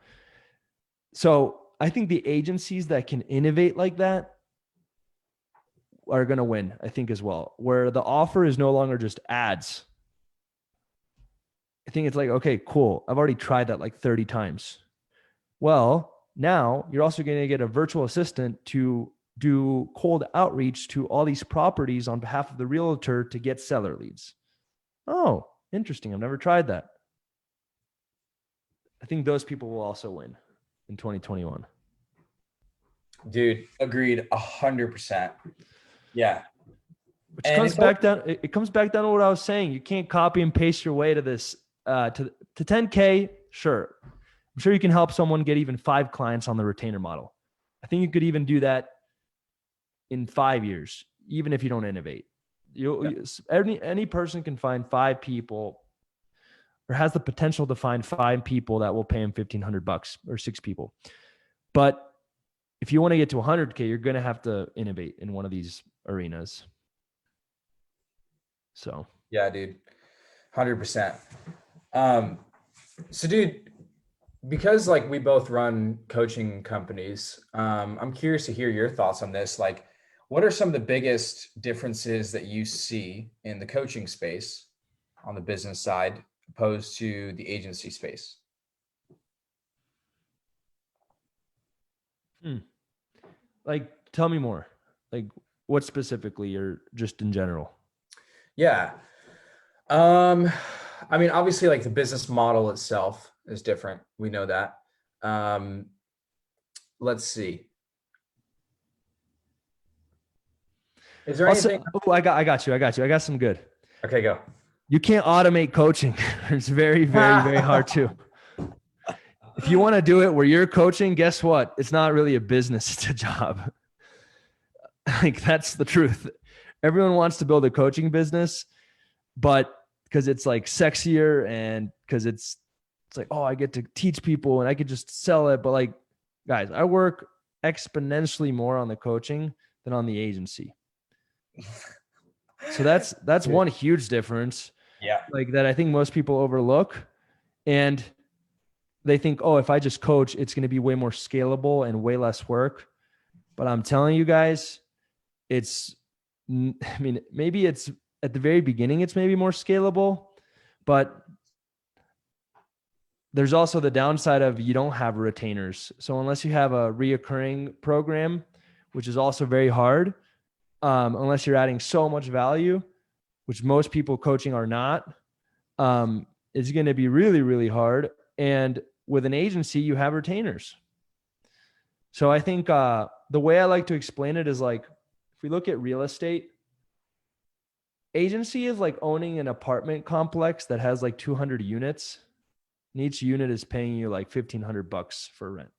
So I think the agencies that can innovate like that are going to win, I think, as well, where the offer is no longer just ads. I think it's like, okay, cool. I've already tried that like 30 times. Well, now you're also going to get a virtual assistant to do cold outreach to all these properties on behalf of the realtor to get seller leads. Oh, interesting. I've never tried that. I think those people will also win in 2021. Dude, agreed 100%. Yeah. Which comes back down, it comes back down to what I was saying. You can't copy and paste your way to this, to 10K. Sure. I'm sure you can help someone get even 5 clients on the retainer model. I think you could even do that in 5 years, even if you don't innovate. Any person can find 5 people, or has the potential to find 5 people that will pay him $1,500 or 6 people. But if you want to get to 100K, you're going to have to innovate in one of these arenas. So, yeah, dude, 100%. So dude, because like we both run coaching companies, I'm curious to hear your thoughts on this. Like, what are some of the biggest differences that you see in the coaching space on the business side opposed to the agency space? Like, tell me more. Like, what specifically, or just in general? Yeah. I mean, obviously, like the business model itself is different. We know that. Let's see. Is there anything? I got you. I got some good. Okay, go. You can't automate coaching. It's very, very, very hard to. If you want to do it where you're coaching, guess what? It's not really a business, it's a job. Like, that's the truth. Everyone wants to build a coaching business, but because it's like sexier and because it's like, oh, I get to teach people and I could just sell it. But like, guys, I work exponentially more on the coaching than on the agency. So that's one huge difference. Yeah. Like, that I think most people overlook. And they think, oh, if I just coach, it's going to be way more scalable and way less work. But I'm telling you guys, maybe it's at the very beginning, it's maybe more scalable, but there's also the downside of you don't have retainers. So unless you have a reoccurring program, which is also very hard, unless you're adding so much value, which most people coaching are not, it's going to be really, really hard. And with an agency, you have retainers. So I think the way I like to explain it is like, if we look at real estate, agency is like owning an apartment complex that has like 200 units. And each unit is paying you like $1,500 for rent.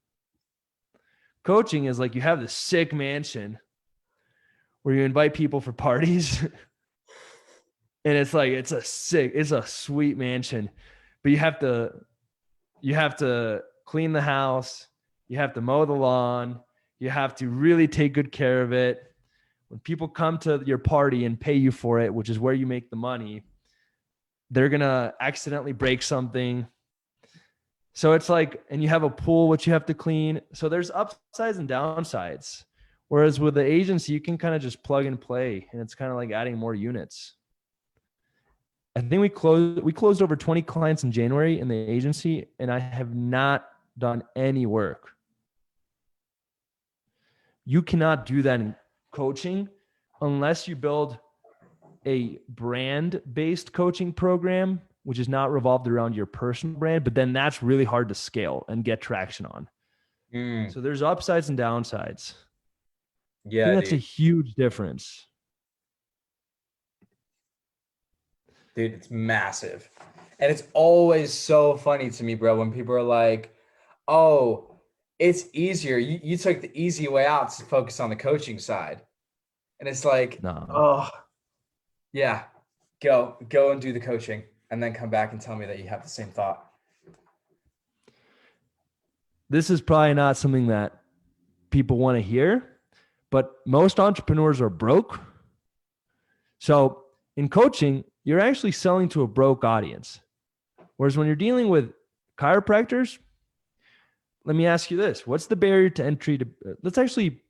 Coaching is like, you have this sick mansion where you invite people for parties. And it's like, it's a sweet mansion, but you have to clean the house. You have to mow the lawn. You have to really take good care of it. When people come to your party and pay you for it, which is where you make the money, they're going to accidentally break something. So it's like, and you have a pool, which you have to clean. So there's upsides and downsides. Whereas with the agency, you can kind of just plug and play, and it's kind of like adding more units. I think we closed over 20 clients in January in the agency, and I have not done any work. You cannot do that in coaching unless you build a brand-based coaching program, which is not revolved around your personal brand, but then that's really hard to scale and get traction on. So there's upsides and downsides. Yeah, I think that's a huge difference. Dude, it's massive. And it's always so funny to me, bro, when people are like, oh, it's easier. You took the easy way out to focus on the coaching side. And it's like, No. oh, yeah, go and do the coaching and then come back and tell me that you have the same thought. This is probably not something that people want to hear, but most entrepreneurs are broke. So in coaching, you're actually selling to a broke audience. Whereas when you're dealing with chiropractors, let me ask you this. What's the barrier to entry to, let's actually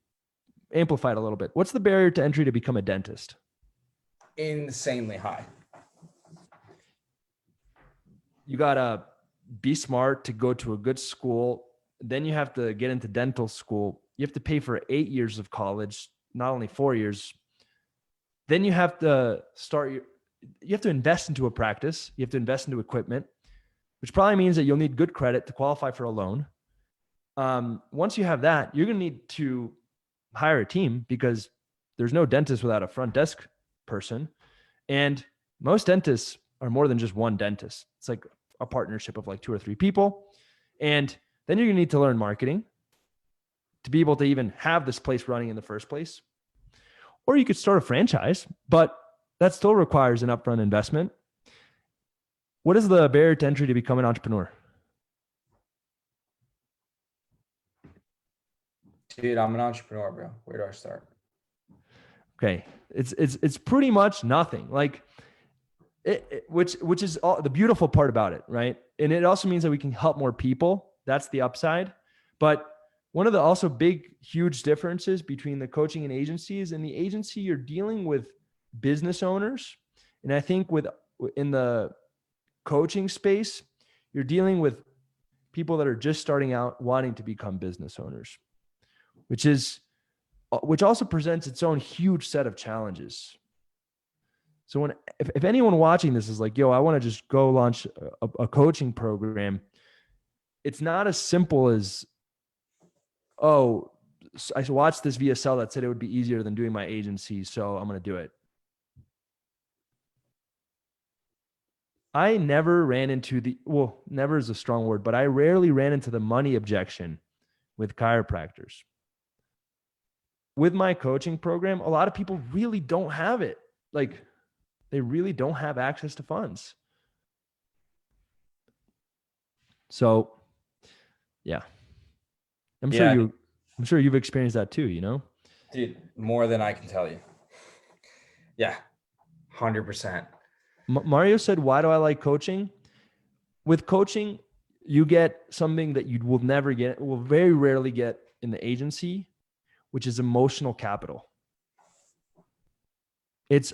amplify it a little bit. What's the barrier to entry to become a dentist? Insanely high. You got to be smart to go to a good school. Then you have to get into dental school. You have to pay for 8 years of college, not only 4 years. Then you have to you have to invest into a practice. You have to invest into equipment, which probably means that you'll need good credit to qualify for a loan. Once you have that, you're going to need to hire a team because there's no dentist without a front desk person. And most dentists are more than just one dentist. It's like a partnership of like 2 or 3 people. And then you're going to need to learn marketing to be able to even have this place running in the first place. Or you could start a franchise, but that still requires an upfront investment. What is the barrier to entry to become an entrepreneur? Dude, I'm an entrepreneur, bro. Where do I start? Okay. It's pretty much nothing. Like which is all the beautiful part about it, right? And it also means that we can help more people. That's the upside. But one of the also big, huge differences between the coaching and agency is in the agency, you're dealing with business owners. And I think in the coaching space, you're dealing with people that are just starting out wanting to become business owners, which also presents its own huge set of challenges. So if anyone watching this is like, yo, I want to just go launch a coaching program, it's not as simple as, oh, I watched this VSL that said it would be easier than doing my agency, so I'm going to do it. I never ran into never is a strong word, but I rarely ran into the money objection with chiropractors. With my coaching program, a lot of people really don't have it. Like, they really don't have access to funds. So, yeah. I'm sure you've experienced that too, you know? Dude, more than I can tell you. Yeah, 100%. Mario said, why do I like coaching? With coaching, you get something that you will very rarely get in the agency, which is emotional capital. It's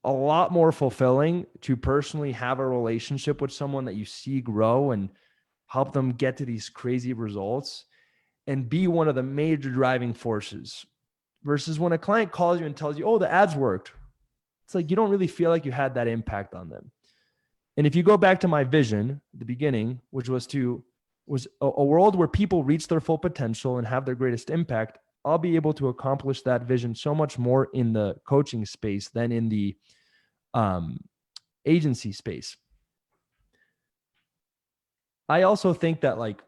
a lot more fulfilling to personally have a relationship with someone that you see grow and help them get to these crazy results and be one of the major driving forces versus when a client calls you and tells you, oh, the ads worked. It's like, you don't really feel like you had that impact on them. And if you go back to my vision at the beginning, which was a world where people reach their full potential and have their greatest impact, I'll be able to accomplish that vision so much more in the coaching space than in the agency space. I also think that like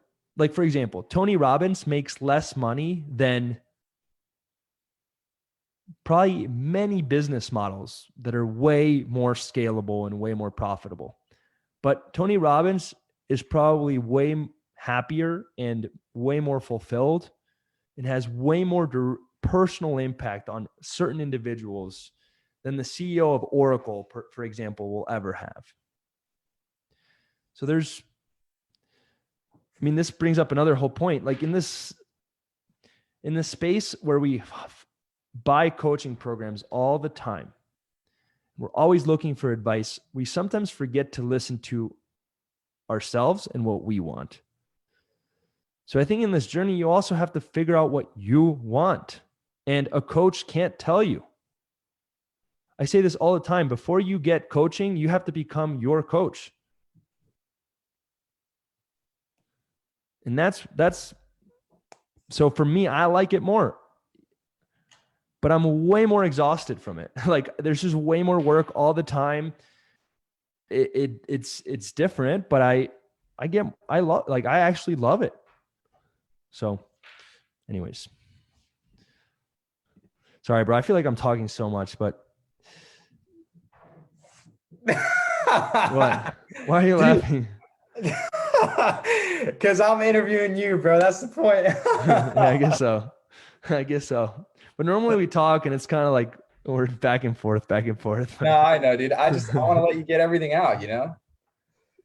for example, Tony Robbins makes less money than probably many business models that are way more scalable and way more profitable. But Tony Robbins is probably way happier and way more fulfilled and has way more personal impact on certain individuals than the CEO of Oracle, for example, will ever have. So this brings up another whole point. Like in this space where we buy coaching programs all the time, we're always looking for advice. We sometimes forget to listen to ourselves and what we want. So I think in this journey, you also have to figure out what you want. And a coach can't tell you. I say this all the time. Before you get coaching, you have to become your coach. And that's so for me, I like it more. But I'm way more exhausted from it. Like there's just way more work all the time. It's different, but I actually love it. So anyways, sorry, bro. I feel like I'm talking so much, but what? Why are you laughing? Because I'm interviewing you, bro. That's the point. Yeah, I guess so. But normally we talk and it's kind of like we're back and forth. No, I know, dude. I want to let you get everything out, you know?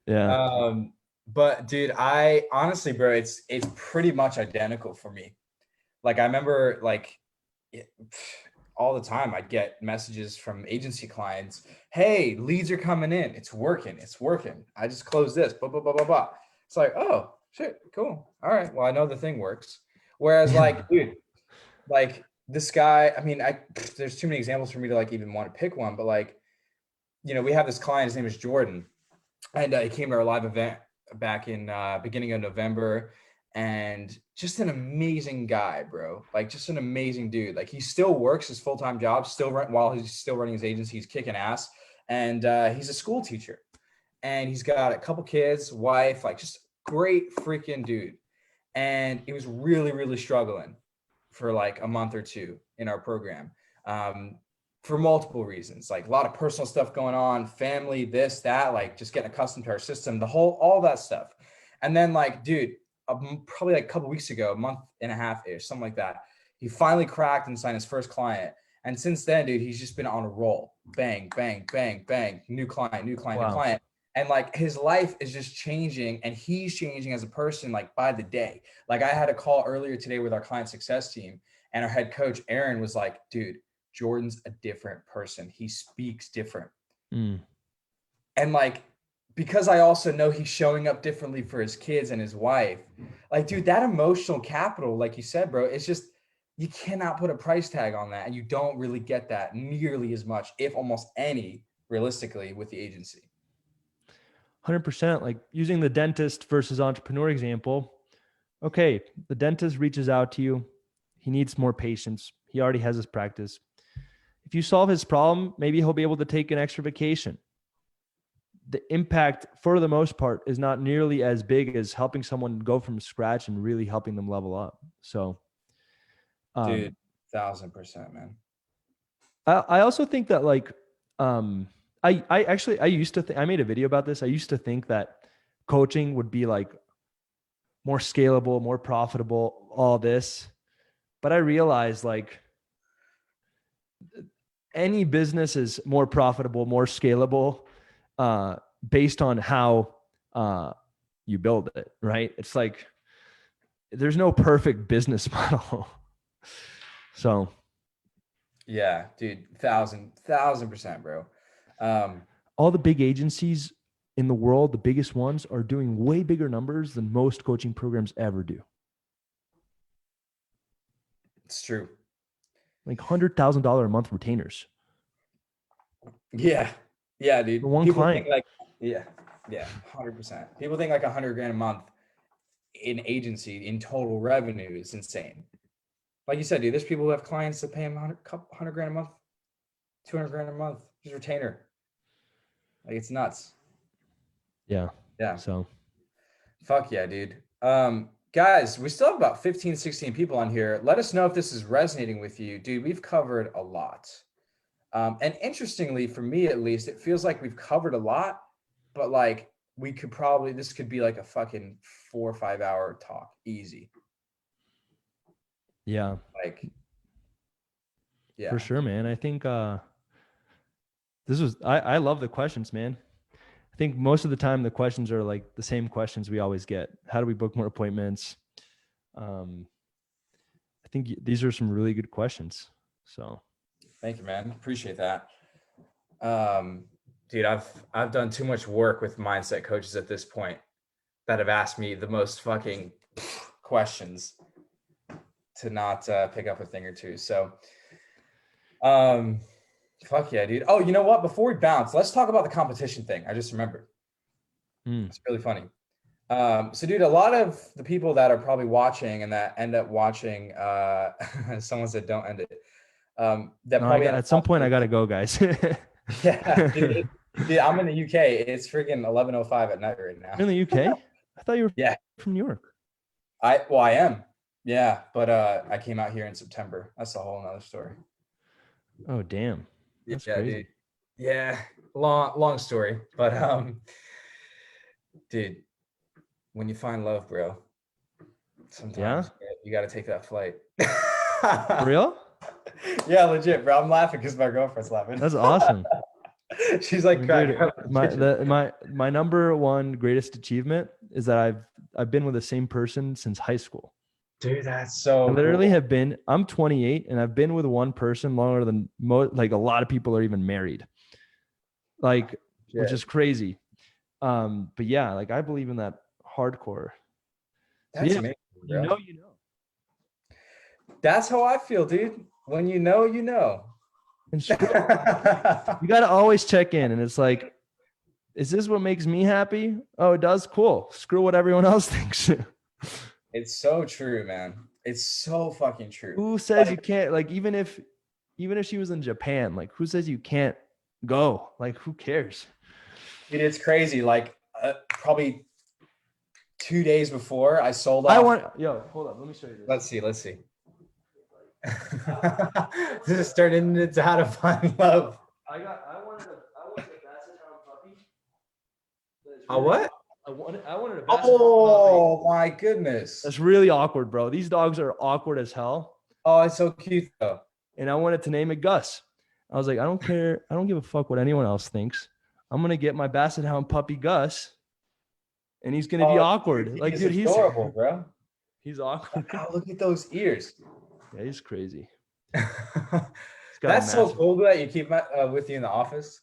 Yeah. But dude, I honestly, bro, it's pretty much identical for me. Like I remember like all the time I'd get messages from agency clients. Hey, leads are coming in. It's working. It's working. I just closed this, blah, blah, blah, blah, blah. It's like, oh shit, cool. All right. Well, I know the thing works. Whereas like, dude, like this guy, I mean, there's too many examples for me to like even want to pick one, but like, you know, we have this client, his name is Jordan, and he came to our live event back in beginning of November, and just an amazing guy, bro. Like just an amazing dude. Like he still works his full-time job, while he's still running his agency, he's kicking ass. And he's a school teacher, and he's got a couple kids, wife, like just great freaking dude. And he was really, really struggling for like a month or two in our program. For multiple reasons, like a lot of personal stuff going on, family, this, that, like just getting accustomed to our system, all that stuff. And then like, dude, probably like a couple weeks ago, a month and a half ish, something like that, he finally cracked and signed his first client. And since then, dude, he's just been on a roll. Bang, bang, bang, bang, new client, new client, wow. New client. And like his life is just changing, and he's changing as a person, like by the day. Like I had a call earlier today with our client success team, and our head coach, Aaron, was like, dude, Jordan's a different person. He speaks different. And like, because I also know he's showing up differently for his kids and his wife, like, dude, that emotional capital, like you said, bro, it's just, you cannot put a price tag on that. And you don't really get that nearly as much, if almost any, realistically, with the agency. 100%. Like using the dentist versus entrepreneur example. Okay, the dentist reaches out to you. He needs more patients. He already has his practice. If you solve his problem, maybe he'll be able to take an extra vacation. The impact, for the most part, is not nearly as big as helping someone go from scratch and really helping them level up. So, dude, 1,000%, man. I also think that like, I used to think, I made a video about this. I used to think that coaching would be like more scalable, more profitable, all this. But I realized like any business is more profitable, more scalable, based on how you build it, right? It's like there's no perfect business model. So yeah, dude, 1,000%, bro. All the big agencies in the world, the biggest ones, are doing way bigger numbers than most coaching programs ever do. It's true. Like $100,000 a month retainers. Yeah, dude. For one People client. think like, yeah, 100%. People think like $100,000 a month in agency in total revenue is insane. Like you said, dude, there's people who have clients that pay them $100,000 a month, $200,000 a month, just retainer. Like it's nuts. Yeah. Yeah. So fuck yeah, dude. Guys, we still have about 15, 16 people on here. Let us know if this is resonating with you. Dude, we've covered a lot. And interestingly, for me at least, it feels like we've covered a lot, but like this could be like a fucking 4 or 5 hour talk. Easy. Yeah. Like, yeah. For sure, man. I think I love the questions, man. I think most of the time the questions are like the same questions we always get. How do we book more appointments? I think these are some really good questions. So thank you, man. Appreciate that. Dude, I've done too much work with mindset coaches at this point that have asked me the most fucking questions to not pick up a thing or two. So, fuck yeah, dude. Oh, you know what? Before we bounce, let's talk about the competition thing. I just remembered. It's really funny. So dude, a lot of the people that are probably watching and that end up watching, someone said don't end it. At some point I gotta go, guys. Yeah, dude, I'm in the UK. It's freaking 11:05 at night right now. You're in the UK? I thought you were from New York. I am. Yeah, but I came out here in September. That's a whole nother story. Oh damn. That's crazy. Dude. Yeah, long story. But dude, when you find love, bro, sometimes you gotta take that flight. For real? Yeah, legit, bro. I'm laughing because my girlfriend's laughing. That's awesome. She's like, my number one greatest achievement is that I've been with the same person since high school. Dude, that's so I literally cool. have been, I'm 28 and I've been with one person longer than like a lot of people are even married. Like, which is crazy. But yeah, like I believe in that hardcore. So That's yeah, amazing, you bro. know, you know. That's how I feel, dude. When you know, you know. And you got to always check in. And it's like, is this what makes me happy? Oh, it does? Cool. Screw what everyone else thinks. It's so true, man. It's so fucking true. Who says you can't, like, even if she was in Japan, like who says you can't go? Like, who cares? Dude, it's crazy. Like probably 2 days before I sold off. Yo, hold up. Let me show you this. Let's see. This is turning into how to find love. I wanted a Basset Hound puppy. A what? I wanted a Basset Hound Oh puppy. my goodness. That's really awkward, bro. These dogs are awkward as hell. Oh, it's so cute though. And I wanted to name it Gus. I was like, I don't care. I don't give a fuck what anyone else thinks. I'm gonna get my Basset Hound puppy Gus, and he's gonna be awkward. Like, dude, he's adorable, bro. He's awkward. Oh, look at those ears. Yeah, he's crazy. That's so cool that you keep with you in the office.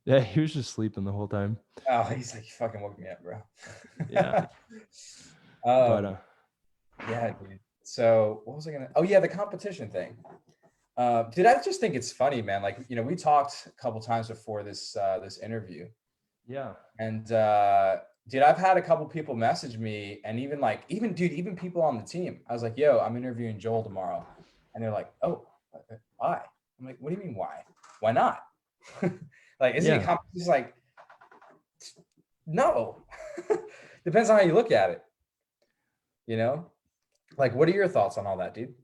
Yeah, he was just sleeping the whole time. Oh, he's like, you fucking woke me up, bro. Yeah. Yeah, dude. So what was I gonna? Oh yeah, the competition thing. Dude, I just think it's funny, man. Like, you know, we talked a couple times before this interview. Yeah. And dude, I've had a couple people message me, and even people on the team. I was like, yo, I'm interviewing Joel tomorrow. And they're like, oh, why? I'm like, what do you mean why? Why not? Like, is it a competition? Like, no. Depends on how you look at it. You know? Like, what are your thoughts on all that, dude?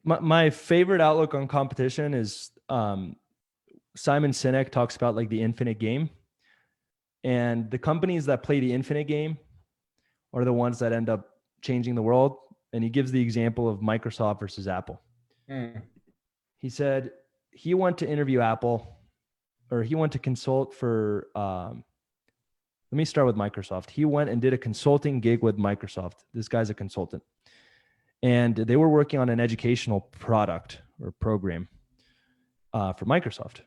My favorite outlook on competition is Simon Sinek talks about like the infinite game. And the companies that play the infinite game are the ones that end up changing the world. And he gives the example of Microsoft versus Apple. He said he went to interview Apple, or he went to consult for, let me start with Microsoft. He went and did a consulting gig with Microsoft. This guy's a consultant. And they were working on an educational product or program for Microsoft.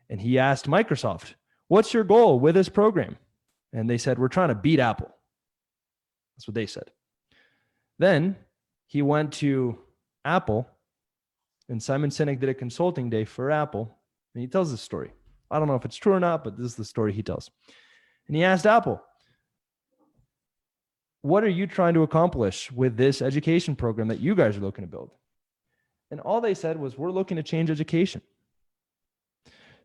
And he asked Microsoft, what's your goal with this program? And they said, we're trying to beat Apple. That's what they said. Then he went to Apple, and Simon Sinek did a consulting day for Apple. And he tells this story. I don't know if it's true or not, but this is the story he tells. And he asked Apple, what are you trying to accomplish with this education program that you guys are looking to build? And all they said was, we're looking to change education.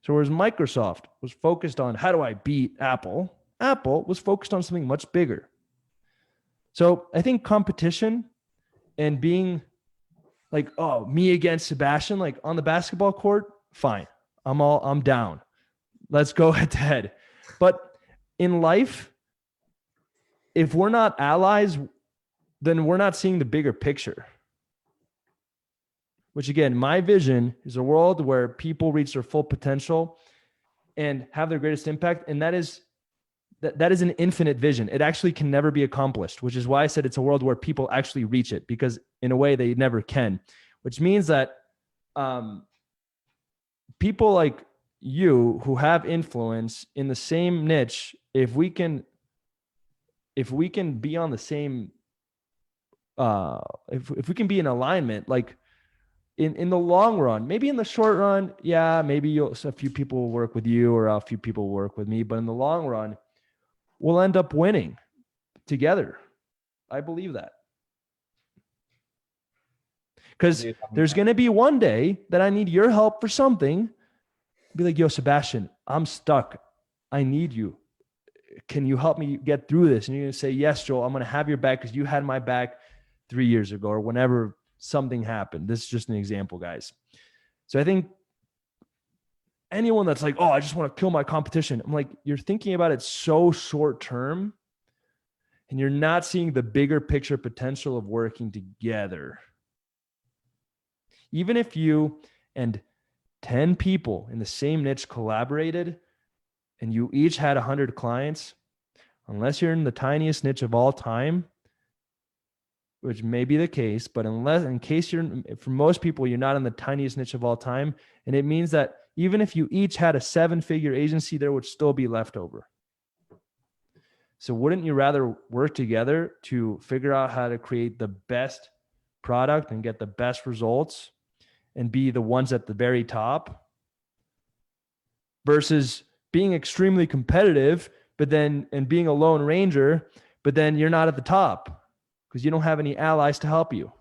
So whereas Microsoft was focused on how do I beat Apple, Apple was focused on something much bigger. So I think competition and being like, oh, me against Sebastian, like on the basketball court, fine. I'm down. Let's go head to head. But in life, if we're not allies, then we're not seeing the bigger picture. Which again, my vision is a world where people reach their full potential and have their greatest impact. And that is an infinite vision. It actually can never be accomplished, which is why I said it's a world where people actually reach it, because in a way they never can, which means that people like you who have influence in the same niche, if we can be on the same, if we can be in alignment, like in the long run, maybe in the short run, yeah, maybe a few people will work with you or a few people will work with me, but in the long run, we'll end up winning together. I believe that. Because there's going to be one day that I need your help for something. Be like, yo, Sebastian, I'm stuck. I need you. Can you help me get through this? And you're going to say, yes, Joel, I'm going to have your back because you had my back 3 years ago or whenever something happened. This is just an example, guys. So I think anyone that's like, oh, I just want to kill my competition. I'm like, you're thinking about it so short term and you're not seeing the bigger picture potential of working together. Even if you and 10 people in the same niche collaborated and you each had 100 clients, unless you're in the tiniest niche of all time, which may be the case, but in case for most people, you're not in the tiniest niche of all time. And it means that even if you each had a 7-figure agency, there would still be leftover. So wouldn't you rather work together to figure out how to create the best product and get the best results and be the ones at the very top versus being extremely competitive, and being a lone ranger, but then you're not at the top because you don't have any allies to help you.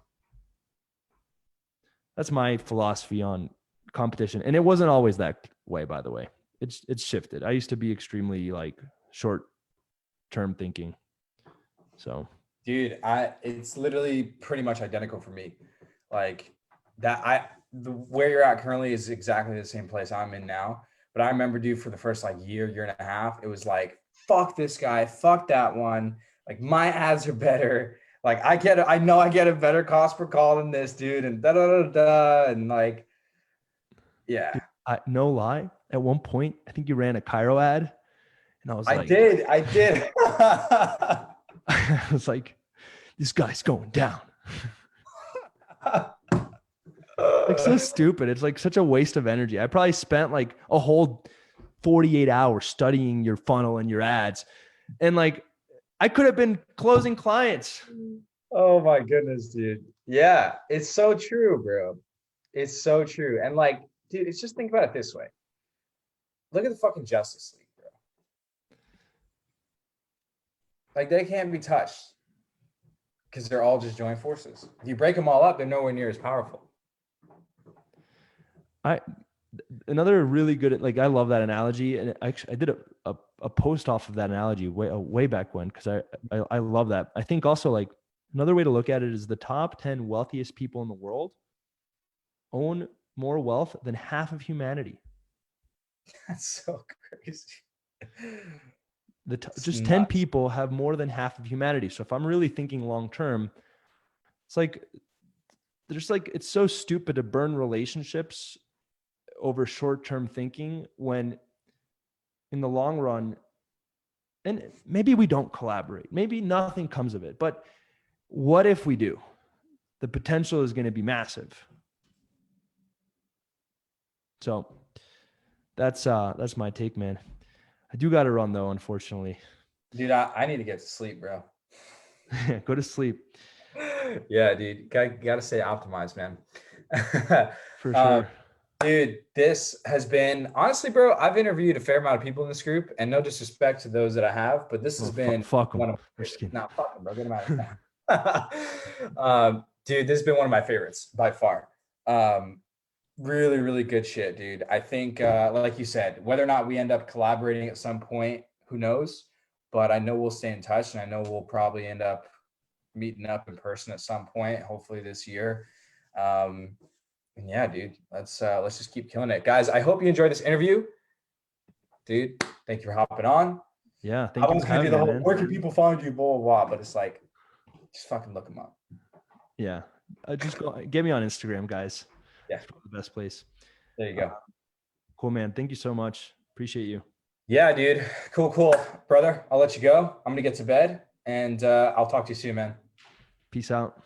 That's my philosophy on competition. And it wasn't always that way, by the way. It's shifted. I used to be extremely like short-term thinking. So, dude, it's literally pretty much identical for me. Like where you're at currently is exactly the same place I'm in now. But I remember, dude, for the first like year and a half, it was like, fuck this guy, fuck that one. Like my ads are better. Like I know I get a better cost per call than this dude, and and like, yeah. Dude, no lie. At one point, I think you ran a Cairo ad, and I was like, I did. I was like, this guy's going down. Like so stupid. It's like such a waste of energy. I probably spent like a whole 48 hours studying your funnel and your ads, and like I could have been closing clients. Oh my goodness, dude. Yeah, it's so true, bro. It's so true. And like, dude, it's just think about it this way. Look at the fucking Justice League, bro. Like they can't be touched because they're all just joint forces. If you break them all up, they're nowhere near as powerful. Another really good, like I love that analogy, and I did a post off of that analogy way back when because I love that. I think also like another way to look at it is the top 10 wealthiest people in the world own more wealth than half of humanity. That's so crazy. Just 10 people have more than half of humanity. So if I'm really thinking long term, it's like it's so stupid to burn relationships over short-term thinking when in the long run, and maybe we don't collaborate, maybe nothing comes of it, but what if we do? The potential is going to be massive. So that's my take, man. I do got to run though, unfortunately. Dude, I need to get to sleep, bro. Go to sleep. Yeah, dude. Got to stay optimized, man. For sure. Dude, this has been, honestly, bro, I've interviewed a fair amount of people in this group, and no disrespect to those that I have, but this has been fuck them. One of not fuck them, bro. Get them out. Dude, this has been one of my favorites by far. Really, really good shit, dude. I think, like you said, whether or not we end up collaborating at some point, who knows? But I know we'll stay in touch, and I know we'll probably end up meeting up in person at some point, hopefully this year. And yeah, dude, let's just keep killing it, guys. I hope you enjoyed this interview, dude. Thank you for hopping on. Yeah, thank you. I was gonna do the whole where can people find you, blah blah blah, but it's like just fucking look them up. Yeah, just get me on Instagram, guys. Yeah, it's probably the best place. There you go. Cool, man. Thank you so much. Appreciate you. Yeah, dude. Cool, brother. I'll let you go. I'm gonna get to bed, and I'll talk to you soon, man. Peace out.